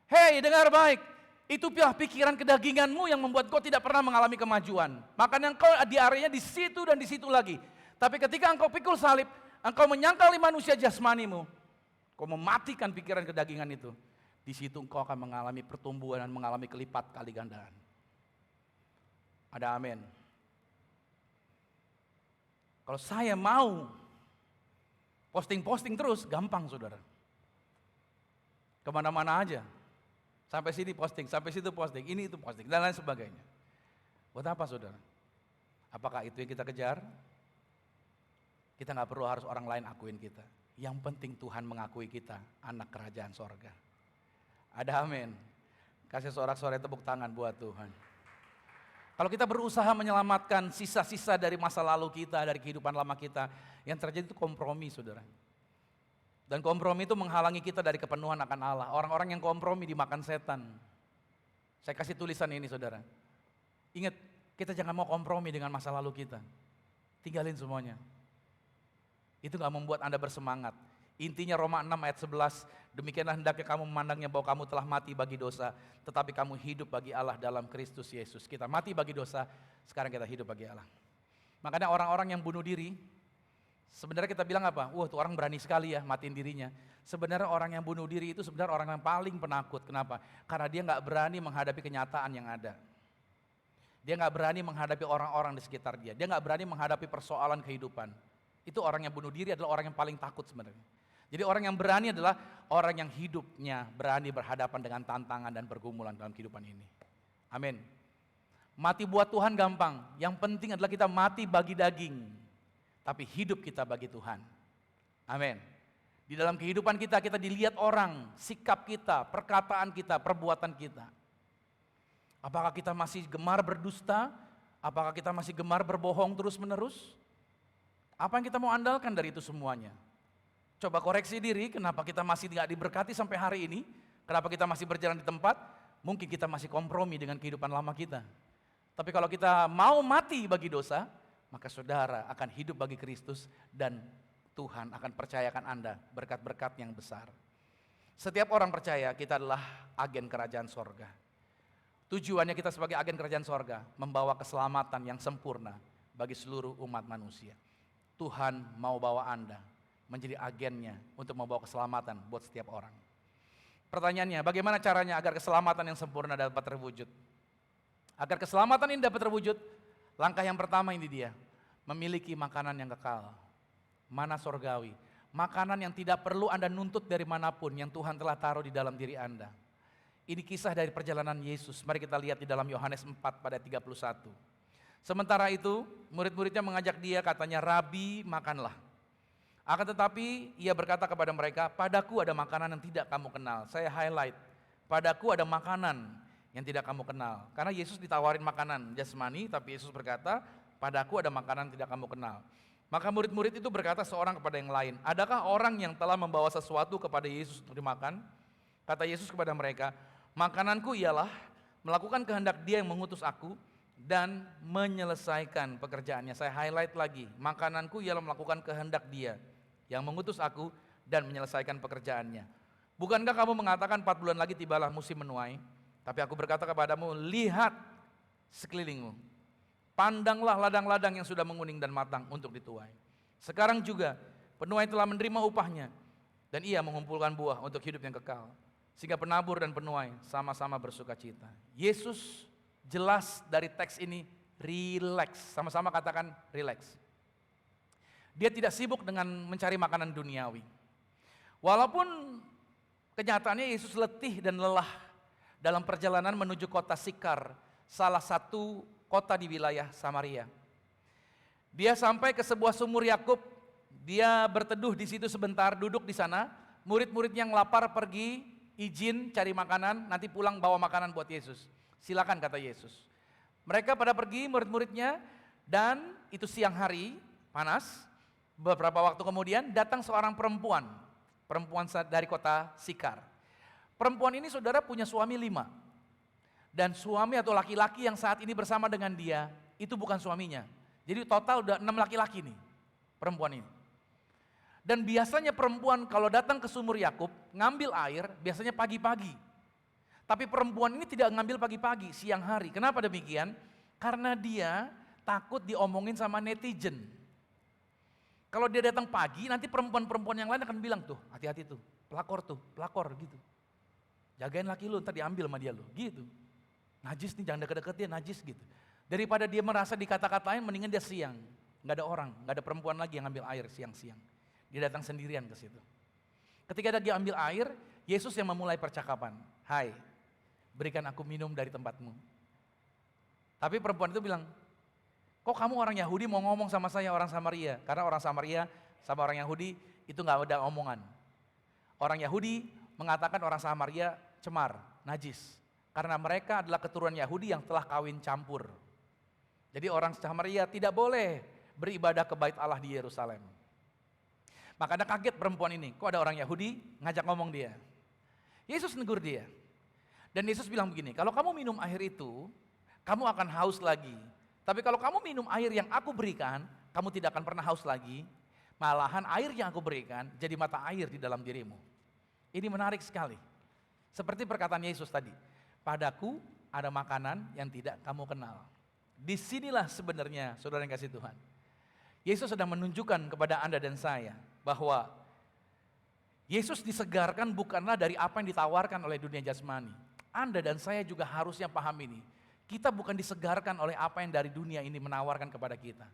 Hei, dengar baik, itu pikiran kedaginganmu yang membuat kau tidak pernah mengalami kemajuan. Makanya engkau di areanya di situ dan di situ lagi. Tapi ketika engkau pikul salib, engkau menyangkali manusia jasmanimu, kau mematikan pikiran kedagingan itu. Di situ engkau akan mengalami pertumbuhan dan mengalami kelipat kali gandaan. Ada amin. Kalau saya mau posting-posting terus, gampang, saudara. Kemana-mana aja. Sampai sini posting, sampai situ posting, ini itu posting, dan lain sebagainya. Buat apa, saudara? Apakah itu yang kita kejar? Kita nggak perlu harus orang lain akuin kita. Yang penting Tuhan mengakui kita anak kerajaan sorga. Ada amin. Kasih sorak-sorai tepuk tangan buat Tuhan. Kalau kita berusaha menyelamatkan sisa-sisa dari masa lalu kita, dari kehidupan lama kita, yang terjadi itu kompromi, saudara. Dan kompromi itu menghalangi kita dari kepenuhan akan Allah. Orang-orang yang kompromi dimakan setan. Saya kasih tulisan ini, saudara. Ingat, kita jangan mau kompromi dengan masa lalu kita. Tinggalin semuanya. Itu gak membuat Anda bersemangat. Intinya Roma 6 ayat 11, demikianlah hendaknya kamu memandangnya bahwa kamu telah mati bagi dosa, tetapi kamu hidup bagi Allah dalam Kristus Yesus. Kita mati bagi dosa, sekarang kita hidup bagi Allah. Makanya orang-orang yang bunuh diri, sebenarnya kita bilang apa? Wah, tuh orang berani sekali ya matiin dirinya. Sebenarnya orang yang bunuh diri itu sebenarnya orang yang paling penakut. Kenapa? Karena dia gak berani menghadapi kenyataan yang ada. Dia gak berani menghadapi orang-orang di sekitar dia. Dia gak berani menghadapi persoalan kehidupan. Itu orang yang bunuh diri adalah orang yang paling takut sebenarnya. Jadi orang yang berani adalah orang yang hidupnya berani berhadapan dengan tantangan dan pergumulan dalam kehidupan ini. Amin. Mati buat Tuhan gampang. Yang penting adalah kita mati bagi daging. Tapi hidup kita bagi Tuhan. Amin. Di dalam kehidupan kita, kita dilihat orang, sikap kita, perkataan kita, perbuatan kita. Apakah kita masih gemar berdusta? Apakah kita masih gemar berbohong terus-menerus? Apa yang kita mau andalkan dari itu semuanya? Coba koreksi diri, kenapa kita masih tidak diberkati sampai hari ini? Kenapa kita masih berjalan di tempat? Mungkin kita masih kompromi dengan kehidupan lama kita. Tapi kalau kita mau mati bagi dosa, maka saudara akan hidup bagi Kristus dan Tuhan akan percayakan Anda berkat-berkat yang besar. Setiap orang percaya kita adalah agen kerajaan sorga. Tujuannya kita sebagai agen kerajaan sorga, membawa keselamatan yang sempurna bagi seluruh umat manusia. Tuhan mau bawa Anda menjadi agennya untuk membawa keselamatan buat setiap orang. Pertanyaannya, bagaimana caranya agar keselamatan yang sempurna dapat terwujud? Agar keselamatan ini dapat terwujud, langkah yang pertama ini dia, memiliki makanan yang kekal. Mana sorgawi, makanan yang tidak perlu Anda nuntut dari manapun, yang Tuhan telah taruh di dalam diri Anda. Ini kisah dari perjalanan Yesus, mari kita lihat di dalam Yohanes 4 pada 31. Sementara itu, murid-muridnya mengajak dia, katanya, Rabi, makanlah. Akan tetapi ia berkata kepada mereka, padaku ada makanan yang tidak kamu kenal. Saya highlight, padaku ada makanan yang tidak kamu kenal. Karena Yesus ditawarin makanan jasmani, tapi Yesus berkata, padaku ada makanan yang tidak kamu kenal. Maka murid-murid itu berkata seorang kepada yang lain, adakah orang yang telah membawa sesuatu kepada Yesus untuk dimakan? Kata Yesus kepada mereka, makananku ialah melakukan kehendak Dia yang mengutus aku dan menyelesaikan pekerjaannya. Saya highlight lagi, makananku ialah melakukan kehendak Dia yang mengutus aku dan menyelesaikan pekerjaannya. Bukankah kamu mengatakan 4 bulan lagi tibalah musim menuai? Tapi aku berkata kepadamu, lihat sekelilingmu, pandanglah ladang-ladang yang sudah menguning dan matang untuk dituai. Sekarang juga penuai telah menerima upahnya dan ia mengumpulkan buah untuk hidup yang kekal. Sehingga penabur dan penuai sama-sama bersuka cita. Yesus jelas dari teks ini relax, sama-sama katakan relax. Dia tidak sibuk dengan mencari makanan duniawi. Walaupun kenyataannya Yesus letih dan lelah dalam perjalanan menuju kota Sikar, salah satu kota di wilayah Samaria. Dia sampai ke sebuah sumur Yakub, dia berteduh di situ sebentar, duduk di sana. Murid-murid yang lapar pergi, izin cari makanan, nanti pulang bawa makanan buat Yesus. Silakan, kata Yesus. Mereka pada pergi, murid-muridnya, dan itu siang hari, panas. Beberapa waktu kemudian datang seorang perempuan dari kota Sikar. Perempuan ini saudara punya suami 5. Dan suami atau laki-laki yang saat ini bersama dengan dia, itu bukan suaminya. Jadi total udah 6 laki-laki nih, perempuan ini. Dan biasanya perempuan kalau datang ke sumur Yakub, ngambil air, biasanya pagi-pagi. Tapi perempuan ini tidak ngambil pagi-pagi, siang hari. Kenapa demikian? Karena dia takut diomongin sama netizen. Kalau dia datang pagi, nanti perempuan-perempuan yang lain akan bilang, tuh hati-hati tuh, pelakor gitu. Jagain laki lu, ntar diambil sama dia lu, gitu. Najis nih, jangan deket-deketin, najis gitu. Daripada dia merasa dikata-katain, mendingan dia siang. Gak ada orang, gak ada perempuan lagi yang ambil air siang-siang. Dia datang sendirian ke situ. Ketika dia ambil air, Yesus yang memulai percakapan. Hai, berikan aku minum dari tempatmu. Tapi perempuan itu bilang, kok kamu orang Yahudi mau ngomong sama saya orang Samaria? Karena orang Samaria sama orang Yahudi itu gak ada omongan. Orang Yahudi mengatakan orang Samaria cemar, najis. Karena mereka adalah keturunan Yahudi yang telah kawin campur. Jadi orang Samaria tidak boleh beribadah ke bait Allah di Yerusalem. Makanya kaget perempuan ini, kok ada orang Yahudi ngajak ngomong dia. Yesus negur dia. Dan Yesus bilang begini, kalau kamu minum air itu, kamu akan haus lagi. Tapi kalau kamu minum air yang aku berikan, kamu tidak akan pernah haus lagi. Malahan air yang aku berikan jadi mata air di dalam dirimu. Ini menarik sekali. Seperti perkataan Yesus tadi, padaku ada makanan yang tidak kamu kenal. Disinilah sebenarnya saudara yang kasih Tuhan. Yesus sedang menunjukkan kepada Anda dan saya bahwa Yesus disegarkan bukanlah dari apa yang ditawarkan oleh dunia jasmani. Anda dan saya juga harusnya paham ini. Kita bukan disegarkan oleh apa yang dari dunia ini menawarkan kepada kita.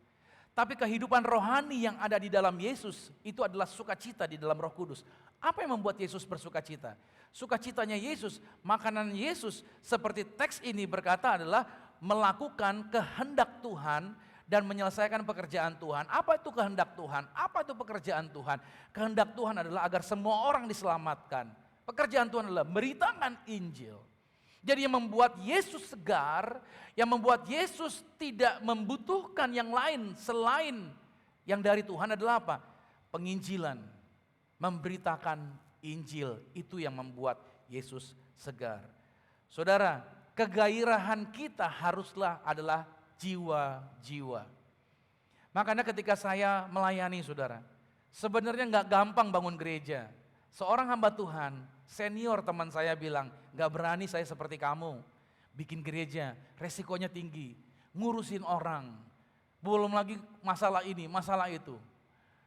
Tapi kehidupan rohani yang ada di dalam Yesus itu adalah sukacita di dalam Roh Kudus. Apa yang membuat Yesus bersukacita? Sukacitanya Yesus, makanan Yesus seperti teks ini berkata adalah melakukan kehendak Tuhan dan menyelesaikan pekerjaan Tuhan. Apa itu kehendak Tuhan? Apa itu pekerjaan Tuhan? Kehendak Tuhan adalah agar semua orang diselamatkan. Pekerjaan Tuhan adalah beritakan Injil. Jadi yang membuat Yesus segar, yang membuat Yesus tidak membutuhkan yang lain selain yang dari Tuhan adalah apa? Penginjilan, memberitakan Injil, itu yang membuat Yesus segar. Saudara, kegairahan kita adalah jiwa-jiwa. Makanya ketika saya melayani saudara, sebenarnya nggak gampang bangun gereja. Seorang hamba Tuhan, senior teman saya bilang, nggak berani saya seperti kamu. Bikin gereja, resikonya tinggi, ngurusin orang. Belum lagi masalah ini, masalah itu.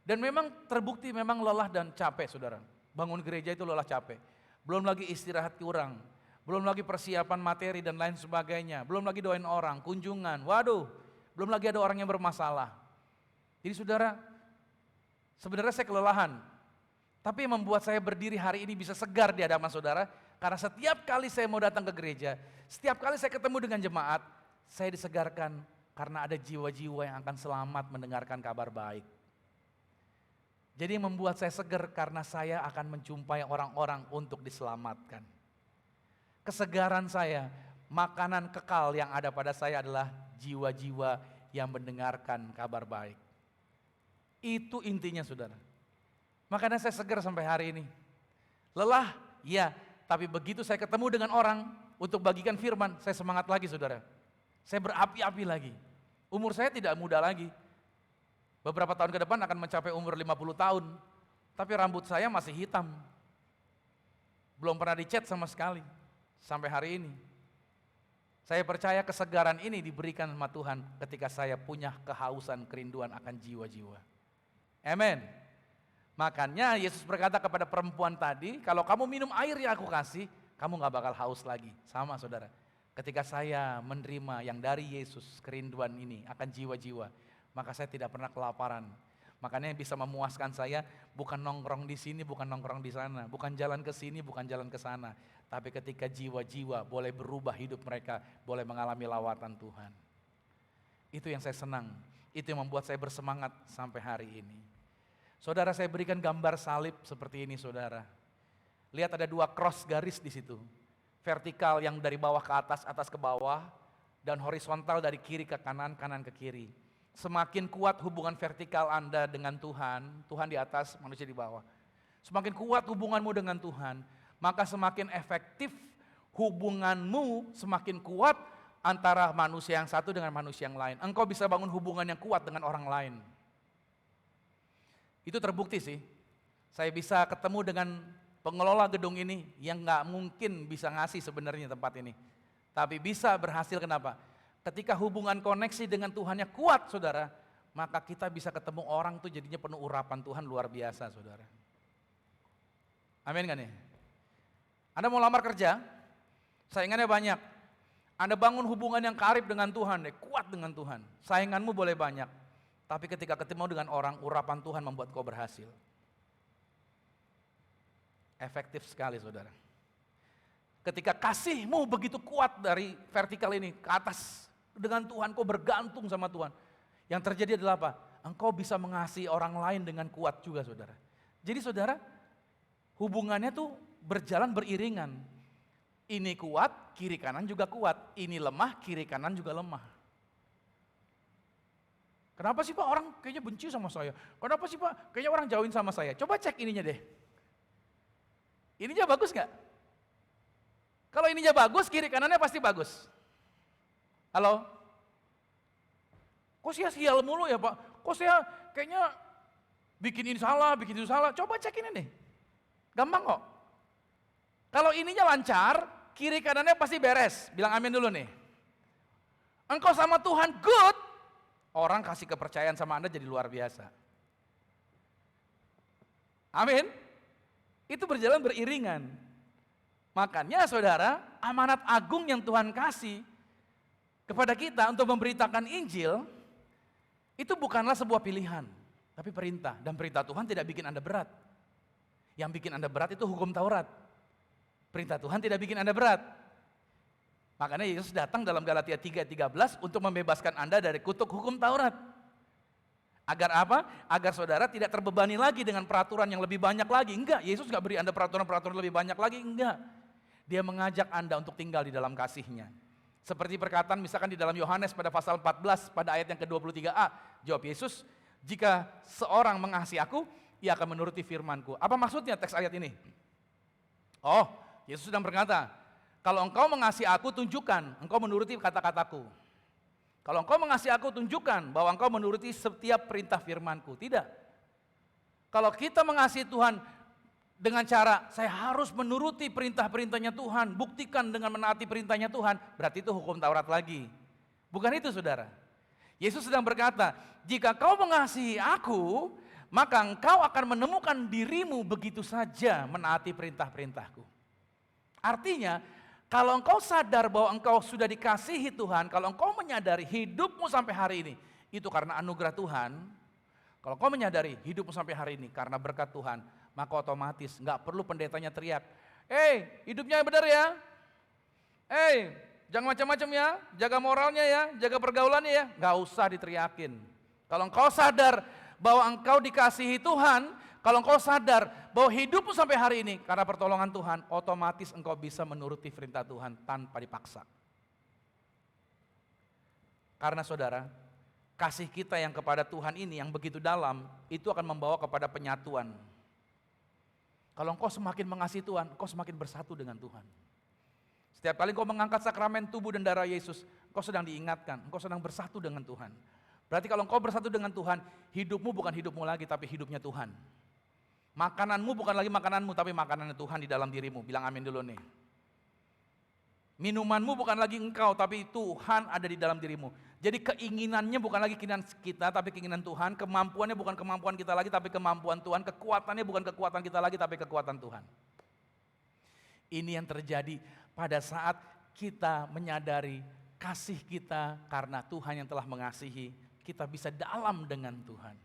Dan memang terbukti memang lelah dan capek saudara. Bangun gereja itu lelah capek. Belum lagi istirahat kurang. Belum lagi persiapan materi dan lain sebagainya. Belum lagi doain orang, kunjungan. Waduh, belum lagi ada orang yang bermasalah. Jadi saudara, sebenarnya saya kelelahan. Tapi yang membuat saya berdiri hari ini bisa segar di hadapan saudara, karena setiap kali saya mau datang ke gereja, setiap kali saya ketemu dengan jemaat, saya disegarkan karena ada jiwa-jiwa yang akan selamat mendengarkan kabar baik. Jadi yang membuat saya segar karena saya akan menjumpai orang-orang untuk diselamatkan. Kesegaran saya, makanan kekal yang ada pada saya adalah jiwa-jiwa yang mendengarkan kabar baik. Itu intinya saudara. Makanya saya segar sampai hari ini. Lelah, ya, tapi begitu saya ketemu dengan orang untuk bagikan firman, saya semangat lagi saudara. Saya berapi-api lagi. Umur saya tidak muda lagi. Beberapa tahun ke depan akan mencapai umur 50 tahun. Tapi rambut saya masih hitam. Belum pernah dicat sama sekali. Sampai hari ini. Saya percaya kesegaran ini diberikan sama Tuhan ketika saya punya kehausan, kerinduan akan jiwa-jiwa. Amen. Makanya Yesus berkata kepada perempuan tadi, kalau kamu minum air yang aku kasih, kamu gak bakal haus lagi. Sama saudara, ketika saya menerima yang dari Yesus, kerinduan ini akan jiwa-jiwa, maka saya tidak pernah kelaparan. Makanya yang bisa memuaskan saya bukan nongkrong di sini, bukan nongkrong di sana, bukan jalan ke sini, bukan jalan ke sana. Tapi ketika jiwa-jiwa boleh berubah hidup mereka, boleh mengalami lawatan Tuhan. Itu yang saya senang, itu yang membuat saya bersemangat sampai hari ini. Saudara, saya berikan gambar salib seperti ini saudara. Lihat ada 2 cross garis di situ. Vertikal yang dari bawah ke atas, atas ke bawah. Dan horizontal dari kiri ke kanan, kanan ke kiri. Semakin kuat hubungan vertikal Anda dengan Tuhan, Tuhan di atas, manusia di bawah. Semakin kuat hubunganmu dengan Tuhan, maka semakin efektif hubunganmu, semakin kuat antara manusia yang satu dengan manusia yang lain. Engkau bisa bangun hubungan yang kuat dengan orang lain. Itu terbukti sih. Saya bisa ketemu dengan pengelola gedung ini yang gak mungkin bisa ngasih sebenarnya tempat ini. Tapi bisa berhasil kenapa? Ketika hubungan koneksi dengan Tuhannya kuat saudara, maka kita bisa ketemu orang tuh jadinya penuh urapan Tuhan luar biasa saudara. Amin kan nih? Anda mau lamar kerja, saingannya banyak. Anda bangun hubungan yang karib dengan Tuhan, kuat dengan Tuhan. Sainganmu boleh banyak. Tapi ketika ketemu dengan orang, urapan Tuhan membuat kau berhasil. Efektif sekali saudara. Ketika kasihmu begitu kuat dari vertikal ini ke atas dengan Tuhan, kau bergantung sama Tuhan. Yang terjadi adalah apa? Engkau bisa mengasihi orang lain dengan kuat juga saudara. Jadi saudara, hubungannya tuh berjalan beriringan. Ini kuat, kiri kanan juga kuat. Ini lemah, kiri kanan juga lemah. Kenapa sih Pak orang kayaknya benci sama saya? Kenapa sih Pak kayaknya orang jauhin sama saya? Coba cek ininya deh. Ininya bagus gak? Kalau ininya bagus, kiri kanannya pasti bagus. Halo? Kok saya sial mulu ya Pak? Kok saya kayaknya bikin ini salah, bikin itu salah. Coba cek ini deh. Gampang kok. Kalau ininya lancar, kiri kanannya pasti beres. Bilang amin dulu nih. Engkau sama Tuhan good. Orang kasih kepercayaan sama Anda jadi luar biasa. Amin. Itu berjalan beriringan. Makanya saudara, amanat agung yang Tuhan kasih kepada kita untuk memberitakan Injil, itu bukanlah sebuah pilihan, tapi perintah. Dan perintah Tuhan tidak bikin Anda berat. Yang bikin Anda berat itu hukum Taurat. Perintah Tuhan tidak bikin Anda berat. Makanya Yesus datang dalam Galatia 3:13 untuk membebaskan Anda dari kutuk hukum Taurat. Agar apa? Agar saudara tidak terbebani lagi dengan peraturan yang lebih banyak lagi. Enggak, Yesus gak beri Anda peraturan-peraturan lebih banyak lagi, enggak. Dia mengajak Anda untuk tinggal di dalam kasih-Nya. Seperti perkataan misalkan di dalam Yohanes pada pasal 14 pada ayat yang ke-23a. Jawab Yesus, jika seorang mengasihi aku, ia akan menuruti firman-Ku. Apa maksudnya teks ayat ini? Oh, Yesus sedang berkata, kalau engkau mengasihi aku, tunjukkan engkau menuruti kata-kataku. Kalau engkau mengasihi aku, tunjukkan bahwa engkau menuruti setiap perintah firman-Ku. Tidak. Kalau kita mengasihi Tuhan dengan cara saya harus menuruti perintah-perintahnya Tuhan, buktikan dengan menaati perintahnya Tuhan, berarti itu hukum Taurat lagi. Bukan itu, saudara. Yesus sedang berkata, jika kau mengasihi aku, maka engkau akan menemukan dirimu begitu saja menaati perintah-perintahku. Artinya, kalau engkau sadar bahwa engkau sudah dikasihi Tuhan, kalau engkau menyadari hidupmu sampai hari ini, itu karena anugerah Tuhan. Kalau engkau menyadari hidupmu sampai hari ini karena berkat Tuhan, maka otomatis nggak perlu pendetanya teriak, hidupnya benar ya, jangan macam-macam ya, jaga moralnya ya, jaga pergaulannya ya, nggak usah diteriakin. Kalau engkau sadar bahwa engkau dikasihi Tuhan, kalau engkau sadar bahwa hidupmu sampai hari ini karena pertolongan Tuhan, otomatis engkau bisa menuruti perintah Tuhan tanpa dipaksa. Karena saudara, kasih kita yang kepada Tuhan ini yang begitu dalam, itu akan membawa kepada penyatuan. Kalau engkau semakin mengasihi Tuhan, engkau semakin bersatu dengan Tuhan. Setiap kali engkau mengangkat sakramen tubuh dan darah Yesus, engkau sedang diingatkan, engkau sedang bersatu dengan Tuhan. Berarti kalau engkau bersatu dengan Tuhan, hidupmu bukan hidupmu lagi, tapi hidupnya Tuhan. Makananmu bukan lagi makananmu, tapi makanannya Tuhan di dalam dirimu. Bilang amin dulu nih. Minumanmu bukan lagi engkau, tapi Tuhan ada di dalam dirimu. Jadi keinginannya bukan lagi keinginan kita, tapi keinginan Tuhan. Kemampuannya bukan kemampuan kita lagi, tapi kemampuan Tuhan. Kekuatannya bukan kekuatan kita lagi, tapi kekuatan Tuhan. Ini yang terjadi pada saat kita menyadari kasih kita karena Tuhan yang telah mengasihi. Kita bisa dalam dengan Tuhan.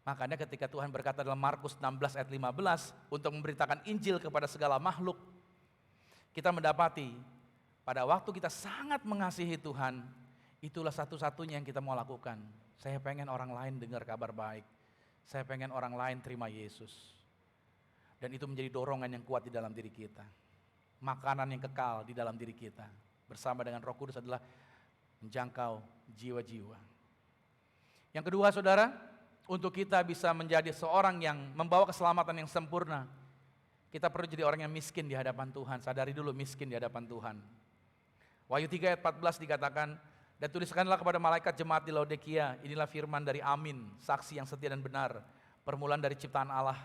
Makanya ketika Tuhan berkata dalam Markus 16 ayat 15 untuk memberitakan Injil kepada segala makhluk, kita mendapati pada waktu kita sangat mengasihi Tuhan, itulah satu-satunya yang kita mau lakukan. Saya pengen orang lain dengar kabar baik. Saya pengen orang lain terima Yesus. Dan itu menjadi dorongan yang kuat di dalam diri kita. Makanan yang kekal di dalam diri kita bersama dengan Roh Kudus adalah menjangkau jiwa-jiwa. Yang kedua, saudara, untuk kita bisa menjadi seorang yang membawa keselamatan yang sempurna, kita perlu jadi orang yang miskin di hadapan Tuhan. Sadari dulu miskin di hadapan Tuhan. Wahyu 3 ayat 14 dikatakan, dan tuliskanlah kepada malaikat jemaat di Laodikia, inilah firman dari Amin, saksi yang setia dan benar, permulaan dari ciptaan Allah.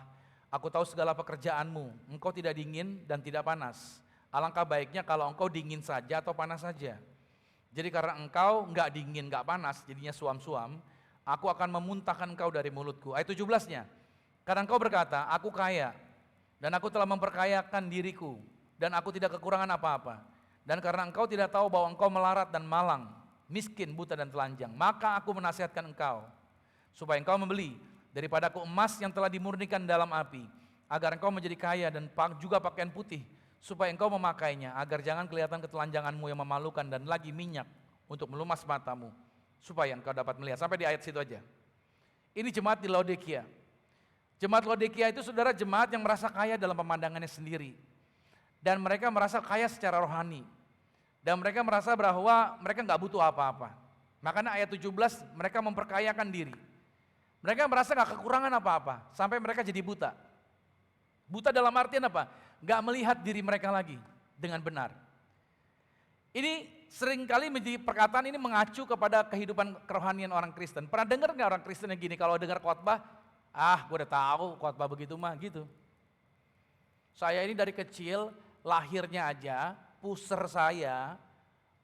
Aku tahu segala pekerjaanmu, engkau tidak dingin dan tidak panas. Alangkah baiknya kalau engkau dingin saja atau panas saja. Jadi karena engkau enggak dingin, enggak panas, jadinya suam-suam, aku akan memuntahkan engkau dari mulutku. Ayat 17-nya, karena engkau berkata, aku kaya, dan aku telah memperkayakan diriku, dan aku tidak kekurangan apa-apa. Dan karena engkau tidak tahu bahwa engkau melarat dan malang, miskin, buta dan telanjang, maka aku menasihatkan engkau, supaya engkau membeli daripadaku emas yang telah dimurnikan dalam api, agar engkau menjadi kaya dan juga pakaian putih, supaya engkau memakainya, agar jangan kelihatan ketelanjanganmu yang memalukan, dan lagi minyak untuk melumas matamu, supaya engkau dapat melihat. Sampai di ayat situ aja. Ini jemaat di Laodikia. Jemaat Laodikia itu saudara jemaat yang merasa kaya dalam pemandangannya sendiri. Dan mereka merasa kaya secara rohani. Dan mereka merasa bahwa mereka nggak butuh apa-apa. Makanya ayat 17 mereka memperkayakan diri. Mereka merasa nggak kekurangan apa-apa. Sampai mereka jadi buta. Buta dalam artian apa? Nggak melihat diri mereka lagi dengan benar. Ini seringkali menjadi perkataan ini mengacu kepada kehidupan kerohanian orang Kristen. Pernah dengar nggak orang Kristen yang gini, kalau dengar khotbah, gue udah tahu khotbah begitu mah gitu. Saya ini dari kecil lahirnya aja puser saya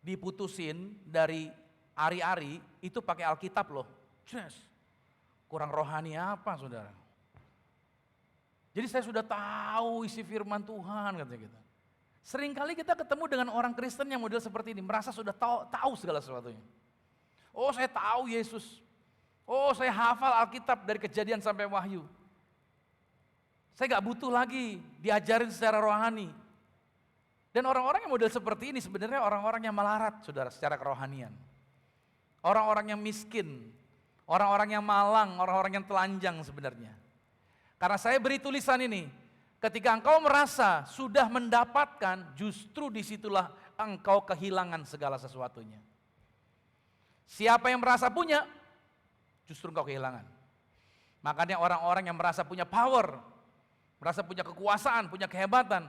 diputusin dari ari-ari itu pakai Alkitab loh. Yes. Kurang rohani apa saudara? Jadi saya sudah tahu isi firman Tuhan katanya gitu. Seringkali kita ketemu dengan orang Kristen yang model seperti ini, merasa sudah tahu segala sesuatunya. Oh saya tahu Yesus. Oh saya hafal Alkitab dari Kejadian sampai Wahyu. Saya gak butuh lagi diajarin secara rohani. Dan orang-orang yang model seperti ini sebenarnya orang-orang yang melarat saudara secara kerohanian. Orang-orang yang miskin, orang-orang yang malang, orang-orang yang telanjang sebenarnya. Karena saya beri tulisan ini, ketika engkau merasa sudah mendapatkan, justru disitulah engkau kehilangan segala sesuatunya. Siapa yang merasa punya, justru engkau kehilangan. Makanya orang-orang yang merasa punya power, merasa punya kekuasaan, punya kehebatan,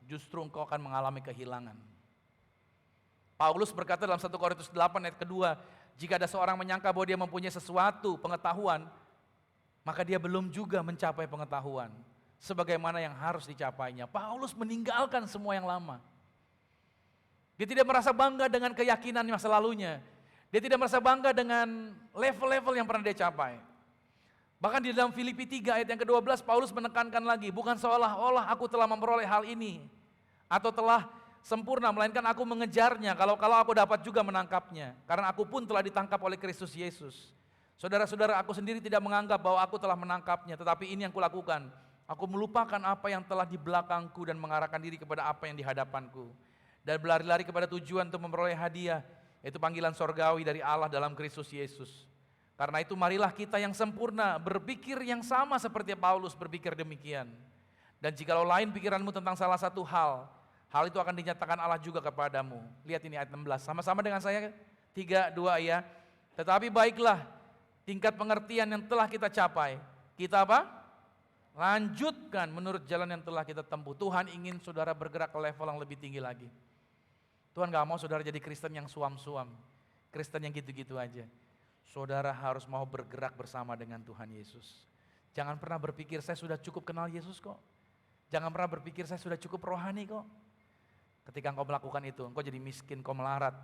justru engkau akan mengalami kehilangan. Paulus berkata dalam 1 Korintus 8 ayat kedua, jika ada seorang menyangka bahwa dia mempunyai sesuatu pengetahuan, maka dia belum juga mencapai pengetahuan sebagaimana yang harus dicapainya. Paulus meninggalkan semua yang lama. Dia tidak merasa bangga dengan keyakinan masa lalunya. Dia tidak merasa bangga dengan level-level yang pernah dia capai. Bahkan di dalam Filipi 3 ayat yang ke-12 Paulus menekankan lagi, bukan seolah-olah aku telah memperoleh hal ini atau telah sempurna, melainkan aku mengejarnya kalau aku dapat juga menangkapnya. Karena aku pun telah ditangkap oleh Kristus Yesus. Saudara-saudara, aku sendiri tidak menganggap bahwa aku telah menangkapnya, tetapi ini yang kulakukan. Aku melupakan apa yang telah di belakangku dan mengarahkan diri kepada apa yang di hadapanku. Dan berlari-lari kepada tujuan untuk memperoleh hadiah, yaitu panggilan sorgawi dari Allah dalam Kristus Yesus. Karena itu marilah kita yang sempurna berpikir yang sama seperti Paulus berpikir demikian. Dan jikalau lain pikiranmu tentang salah satu hal itu akan dinyatakan Allah juga kepadamu. Lihat ini ayat 16, sama-sama dengan saya 3, 2 ya. Tetapi baiklah, tingkat pengertian yang telah kita capai, kita apa? Lanjutkan menurut jalan yang telah kita tempuh. Tuhan ingin saudara bergerak ke level yang lebih tinggi lagi. Tuhan gak mau saudara jadi Kristen yang suam-suam, Kristen yang gitu-gitu aja. Saudara harus mau bergerak bersama dengan Tuhan Yesus. Jangan pernah berpikir saya sudah cukup kenal Yesus kok. Jangan pernah berpikir saya sudah cukup rohani kok. Ketika engkau melakukan itu, engkau jadi miskin, engkau melarat.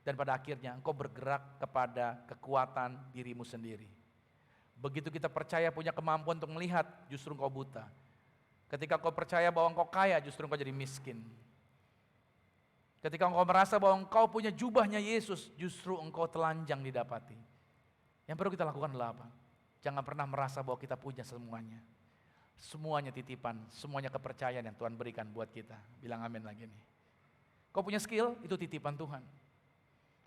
Dan pada akhirnya engkau bergerak kepada kekuatan dirimu sendiri. Begitu kita percaya punya kemampuan untuk melihat, justru engkau buta. Ketika engkau percaya bahwa engkau kaya, justru engkau jadi miskin. Ketika engkau merasa bahwa engkau punya jubahnya Yesus, justru engkau telanjang didapati. Yang perlu kita lakukan adalah apa? Jangan pernah merasa bahwa kita punya semuanya. Semuanya titipan, semuanya kepercayaan yang Tuhan berikan buat kita. Bilang amin lagi nih. Kau punya skill, itu titipan Tuhan.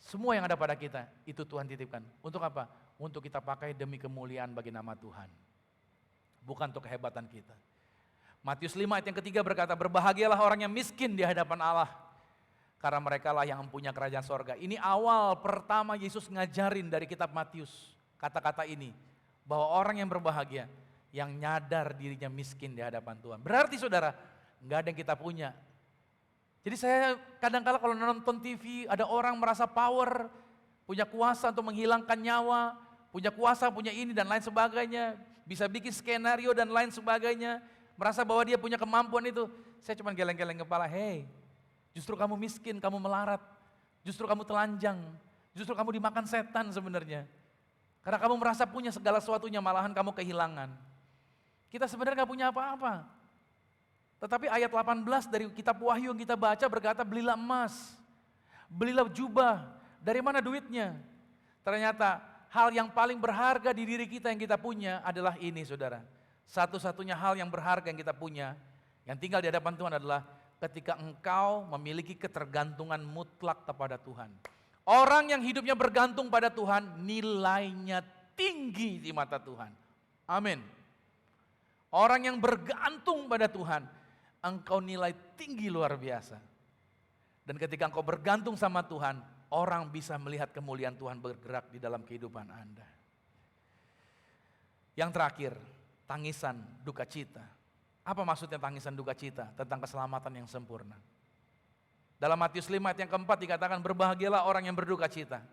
Semua yang ada pada kita, itu Tuhan titipkan. Untuk apa? Untuk kita pakai demi kemuliaan bagi nama Tuhan. Bukan untuk kehebatan kita. Matius 5 ayat yang ketiga berkata, berbahagialah orang yang miskin di hadapan Allah. Karena mereka lah yang mempunyai kerajaan sorga. Ini awal pertama Yesus ngajarin dari kitab Matius. Kata-kata ini. Bahwa orang yang berbahagia, yang nyadar dirinya miskin di hadapan Tuhan. Berarti saudara, gak ada yang kita punya. Jadi saya kadang-kala kalau nonton TV, ada orang merasa power, punya kuasa untuk menghilangkan nyawa, punya kuasa, punya ini dan lain sebagainya. Bisa bikin skenario dan lain sebagainya. Merasa bahwa dia punya kemampuan itu. Saya cuma geleng-geleng kepala, hey, justru kamu miskin, kamu melarat, justru kamu telanjang, justru kamu dimakan setan sebenarnya. Karena kamu merasa punya segala sesuatunya, malahan kamu kehilangan. Kita sebenarnya gak punya apa-apa. Tetapi ayat 18 dari kitab Wahyu yang kita baca berkata, belilah emas, belilah jubah. Dari mana duitnya? Ternyata hal yang paling berharga di diri kita yang kita punya adalah ini saudara. Satu-satunya hal yang berharga yang kita punya, yang tinggal di hadapan Tuhan adalah ketika engkau memiliki ketergantungan mutlak kepada Tuhan. Orang yang hidupnya bergantung pada Tuhan, nilainya tinggi di mata Tuhan. Amin. Orang yang bergantung pada Tuhan, engkau nilai tinggi luar biasa. Dan ketika engkau bergantung sama Tuhan, orang bisa melihat kemuliaan Tuhan bergerak di dalam kehidupan Anda. Yang terakhir, tangisan duka cita. Apa maksudnya tangisan duka cita? Tentang keselamatan yang sempurna. Dalam Matius 5 ayat yang keempat dikatakan, berbahagialah orang yang berduka cita,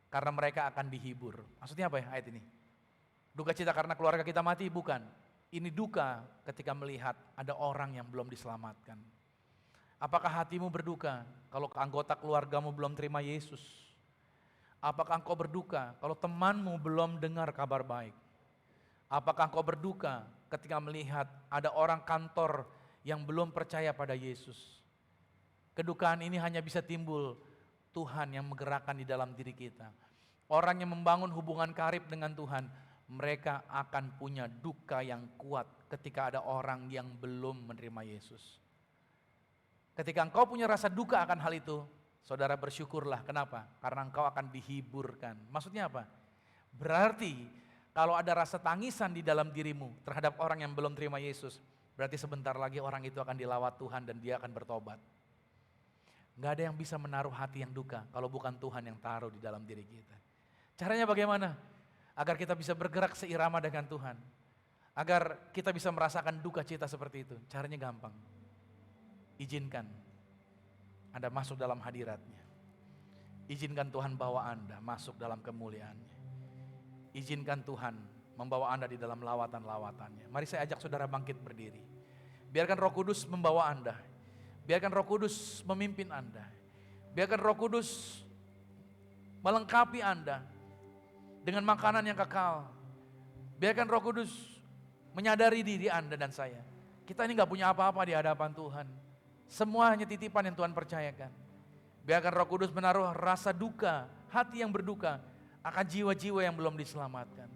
karena mereka akan dihibur. Maksudnya apa ya ayat ini? Duka cita karena keluarga kita mati? Bukan. Ini duka ketika melihat ada orang yang belum diselamatkan. Apakah hatimu berduka kalau anggota keluargamu belum terima Yesus? Apakah engkau berduka kalau temanmu belum dengar kabar baik? Apakah engkau berduka ketika melihat ada orang kantor yang belum percaya pada Yesus? Kedukaan ini hanya bisa timbul Tuhan yang menggerakkan di dalam diri kita. Orang yang membangun hubungan karib dengan Tuhan, mereka akan punya duka yang kuat ketika ada orang yang belum menerima Yesus. Ketika engkau punya rasa duka akan hal itu, saudara bersyukurlah. Kenapa? Karena engkau akan dihiburkan. Maksudnya apa? Berarti kalau ada rasa tangisan di dalam dirimu terhadap orang yang belum terima Yesus, berarti sebentar lagi orang itu akan dilawat Tuhan dan dia akan bertobat. Gak ada yang bisa menaruh hati yang duka kalau bukan Tuhan yang taruh di dalam diri kita. Caranya bagaimana? Agar kita bisa bergerak seirama dengan Tuhan. Agar kita bisa merasakan duka cita seperti itu. Caranya gampang. Izinkan Anda masuk dalam hadirat-Nya. Izinkan Tuhan bawa Anda masuk dalam kemuliaan-Nya. Izinkan Tuhan membawa Anda di dalam lawatan-lawatannya. Mari saya ajak saudara bangkit berdiri. Biarkan Roh Kudus membawa Anda. Biarkan Roh Kudus memimpin Anda. Biarkan Roh Kudus melengkapi Anda dengan makanan yang kekal. Biarkan Roh Kudus menyadari diri Anda dan saya. Kita ini gak punya apa-apa di hadapan Tuhan. Semua hanya titipan yang Tuhan percayakan. Biarkan Roh Kudus menaruh rasa duka, hati yang berduka akan jiwa-jiwa yang belum diselamatkan.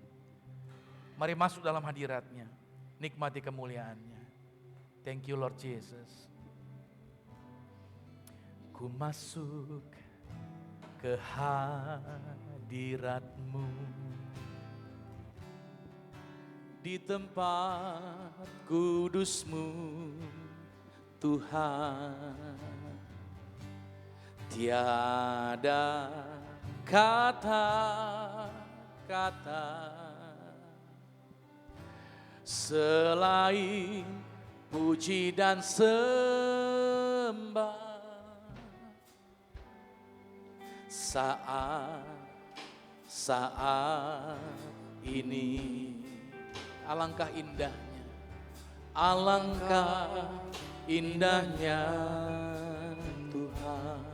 Mari masuk dalam hadirat-Nya, nikmati kemuliaan-Nya. Thank you Lord Jesus. Ku masuk ke hadirat-Mu, di tempat kudus-Mu Tuhan. Tiada kata-kata selain puji dan sembah. Saat ini alangkah indahnya, alangkah indahnya Tuhan.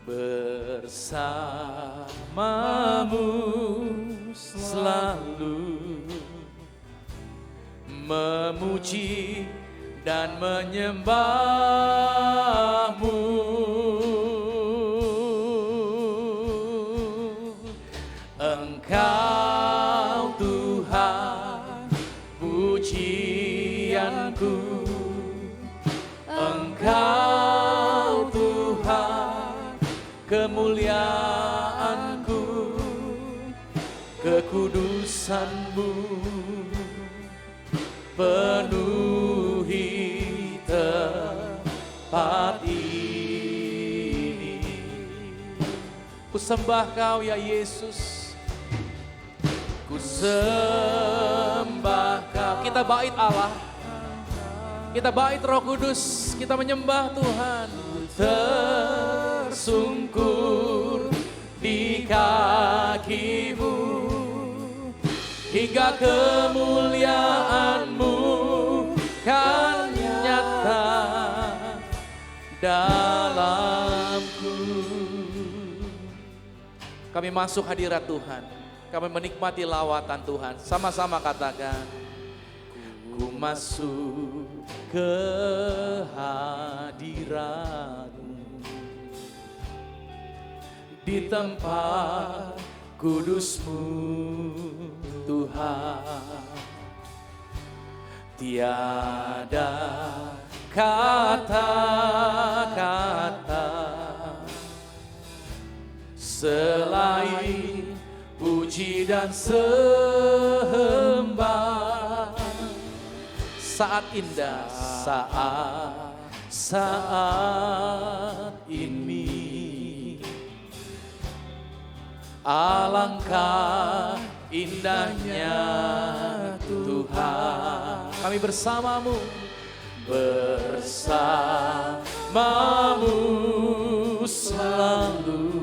Bersamamu selalu memuji dan menyembah-Mu. Engkau Tuhan pujianku, Engkau Tuhan kemuliaanku, kekudusan-Mu penuhi tempat ini. Ku sembah Kau ya Yesus, ku sembah Kau. Kita bait Allah, kita bait Roh Kudus, kita menyembah Tuhan. Tersungkur di kaki-Mu hingga kemuliaan-Mu kan nyata dalamku. Kami masuk hadirat Tuhan, kami menikmati lawatan Tuhan. Sama-sama katakan, ku masuk ke hadirat-Mu, di tempat kudus-Mu Tuhan. Tiada kata-kata selain puji dan sembah. Saat indah, saat ini, alangkah indahnya Tuhan. Kami bersama-Mu, bersama-Mu selalu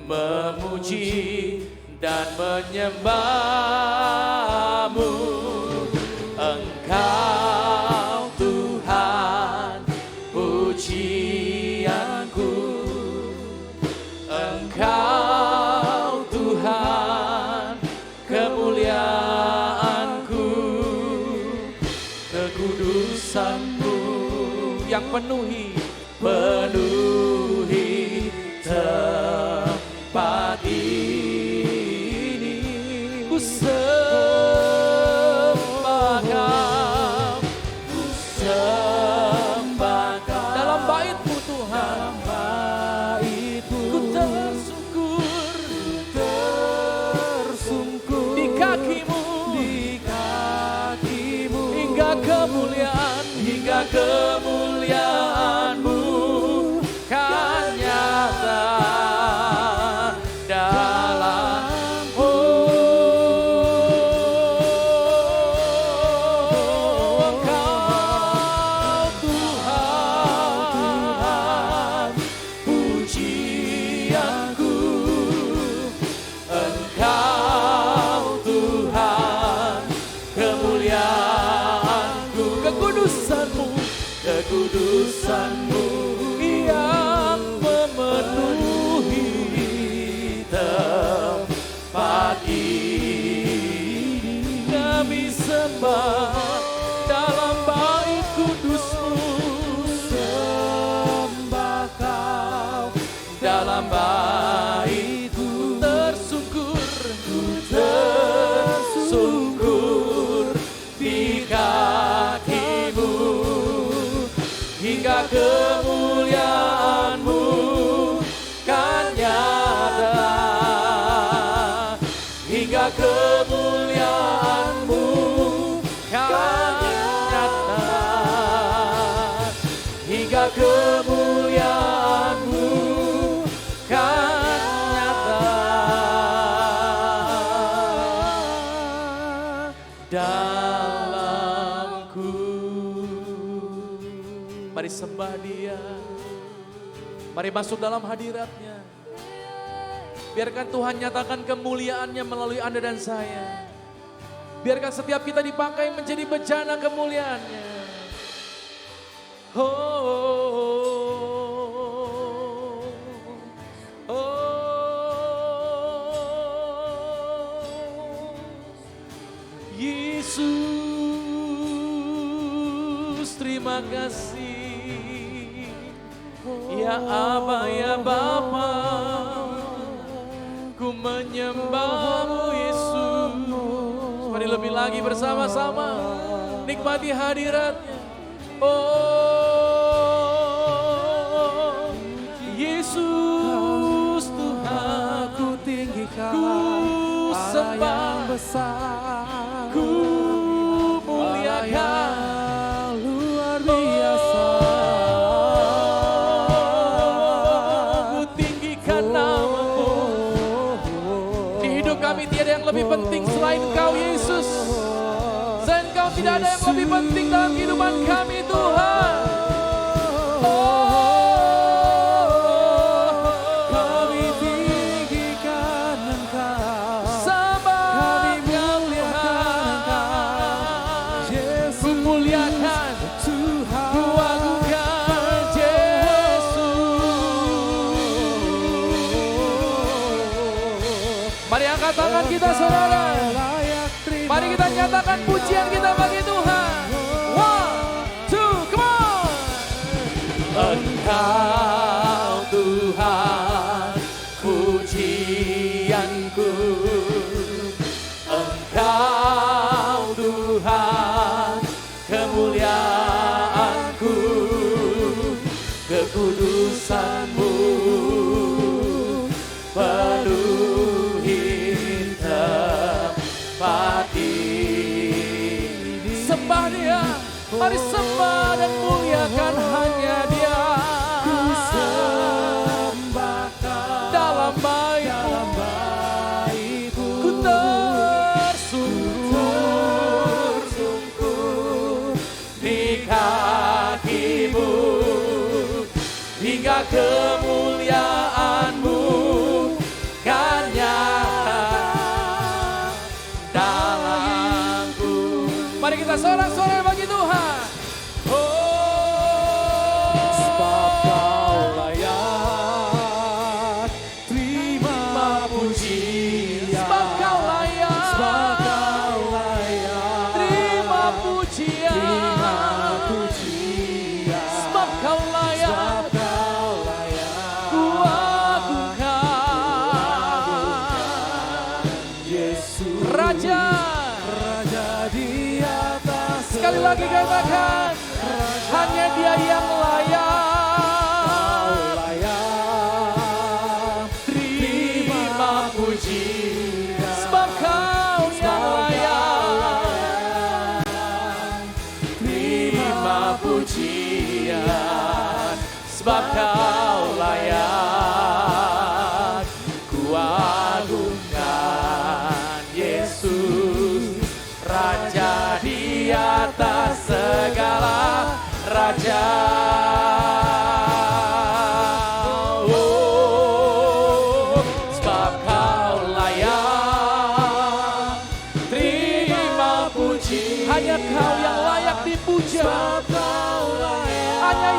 memuji dan menyembah-Mu. Engkau Tuhan pujianku, Engkau Tuhan kemuliaanku, kekudusan-Mu yang penuhi tempat ini. Ku sembah Kau, ku sembah Kau dalam bait-Mu Tuhan. Ku tersungkur di kaki-Mu, hingga kemuliaan-Mu kan nyata dalam. Oh, kekudusan-Mu yang memenuhi tempat ini. Kami sembah dalam bait kudus-Mu, sembah Kau dalam bait-Ku, tersungkur di kaki-Mu, hingga kemuliaan-Mu kan nyata, hingga kemuliaan-Mu kan nyata, hingga kemuliaan-Mu kan nyata dalamku. Mari sembah Dia, mari masuk dalam hadirat-Nya. Biarkan Tuhan nyatakan kemuliaan-Nya melalui Anda dan saya. Biarkan setiap kita dipakai menjadi bejana kemuliaan-Nya. Oh, oh, oh. Yesus, terima kasih. Ya Aba, ya Bapa, ku menyembah-Mu Yesus. Mari lebih lagi bersama-sama nikmati hadirat-Nya. Oh Yesus Tuhan, Ku tinggikan ku Allah sembah, yang besar, ku muliakan, luar biasa. ku tinggikan nama-Mu. Di hidup kami tiada yang lebih penting selain Kau Yesus. Selain Kau tidak ada yang lebih penting dalam kehidupan kami Tuhan. Kami tinggikan Engkau, Sembah kami muliakan Engkau, Yesus. ku muliakan, Tuhan, ku agungkan Yesus. Mari angkat tangan kita saudara. layak terima. Mari kita nyatakan pujian kita bagi Tuhan. 1, 2, come on. Engkau Tuhan pujianku, Engkau Tuhan kemuliaanku, kekudusan-Mu penuhi tempat ini. Sembah Dia, mari sembah dan muliakan hanya Dia. Dalam bait-Mu, ku tersungkur di kaki-Mu, hingga kemuliaan-Mu kan nyata dalamku. Mari kita sorak-sorai bagi Tuhan. Sebab Kau layak terima pujian. Sebab Kau layak, Sebab Kau layak terima pujian. terima pujian. Sebab Kau layak, Sebab Kau layak ku agungkan. Yesus, Raja, Raja di atas. sekali lagi katakan, hanya Dia yang layak. Layak Terima pujian, sebab Kau yang layak. Terima pujian, sebab Kau layak. Ku agungkan Yesus, Raja di atas segala raja. Oh, sebab Kau layak. Terima puji, hanya Kau yang layak dipuja. Hanya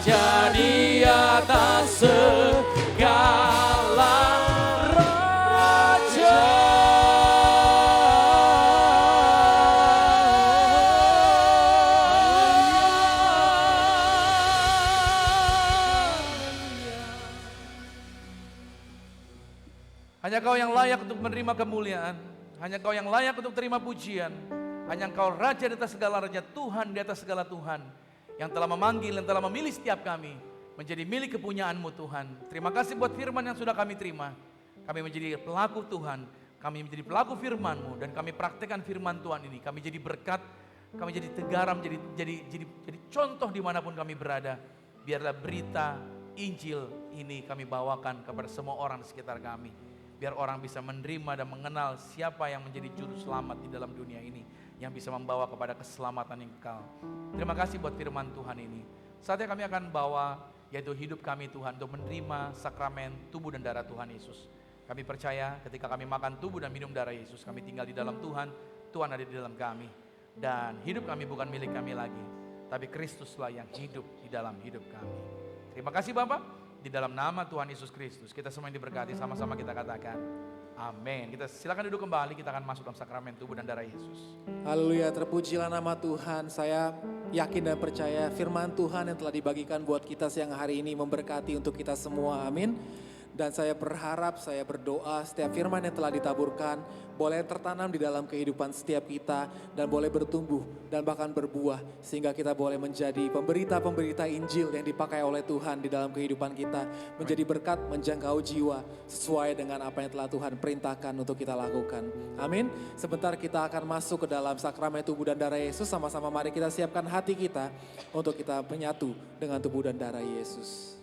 Raja di atas segala raja. Hanya Kau yang layak untuk menerima kemuliaan. Hanya Kau yang layak untuk terima pujian. Hanya Engkau Raja di atas segala raja, Tuhan di atas segala Tuhan, yang telah memanggil dan telah memilih setiap kami menjadi milik kepunyaan-Mu Tuhan. Terima kasih buat firman yang sudah kami terima. Kami menjadi pelaku Tuhan, kami menjadi pelaku firman-Mu, dan kami praktekkan firman Tuhan ini. Kami jadi berkat, kami jadi garam, jadi contoh dimanapun kami berada. Biarlah berita Injil ini kami bawakan kepada semua orang di sekitar kami. Biar orang bisa menerima dan mengenal siapa yang menjadi juru selamat di dalam dunia ini, yang bisa membawa kepada keselamatan yang kekal. Terima kasih buat firman Tuhan ini. Saatnya kami akan bawa, yaitu hidup kami Tuhan, untuk menerima sakramen tubuh dan darah Tuhan Yesus. Kami percaya ketika kami makan tubuh dan minum darah Yesus, kami tinggal di dalam Tuhan, Tuhan ada di dalam kami. Dan hidup kami bukan milik kami lagi, tapi Kristuslah yang hidup di dalam hidup kami. Terima kasih Bapak. Di dalam nama Tuhan Yesus Kristus, kita semua yang diberkati, sama-sama kita katakan amin. Kita silakan duduk kembali, kita akan masuk dalam sakramen tubuh dan darah Yesus. Haleluya, terpujilah nama Tuhan. Saya yakin dan percaya firman Tuhan yang telah dibagikan buat kita siang hari ini memberkati untuk kita semua, amin. Dan saya berharap, saya berdoa setiap firman yang telah ditaburkan boleh tertanam di dalam kehidupan setiap kita dan boleh bertumbuh dan bahkan berbuah sehingga kita boleh menjadi pemberita-pemberita Injil yang dipakai oleh Tuhan di dalam kehidupan kita, menjadi berkat, menjangkau jiwa sesuai dengan apa yang telah Tuhan perintahkan untuk kita lakukan. Amin. Sebentar kita akan masuk ke dalam sakramen tubuh dan darah Yesus. Sama-sama mari kita siapkan hati kita untuk kita menyatu dengan tubuh dan darah Yesus.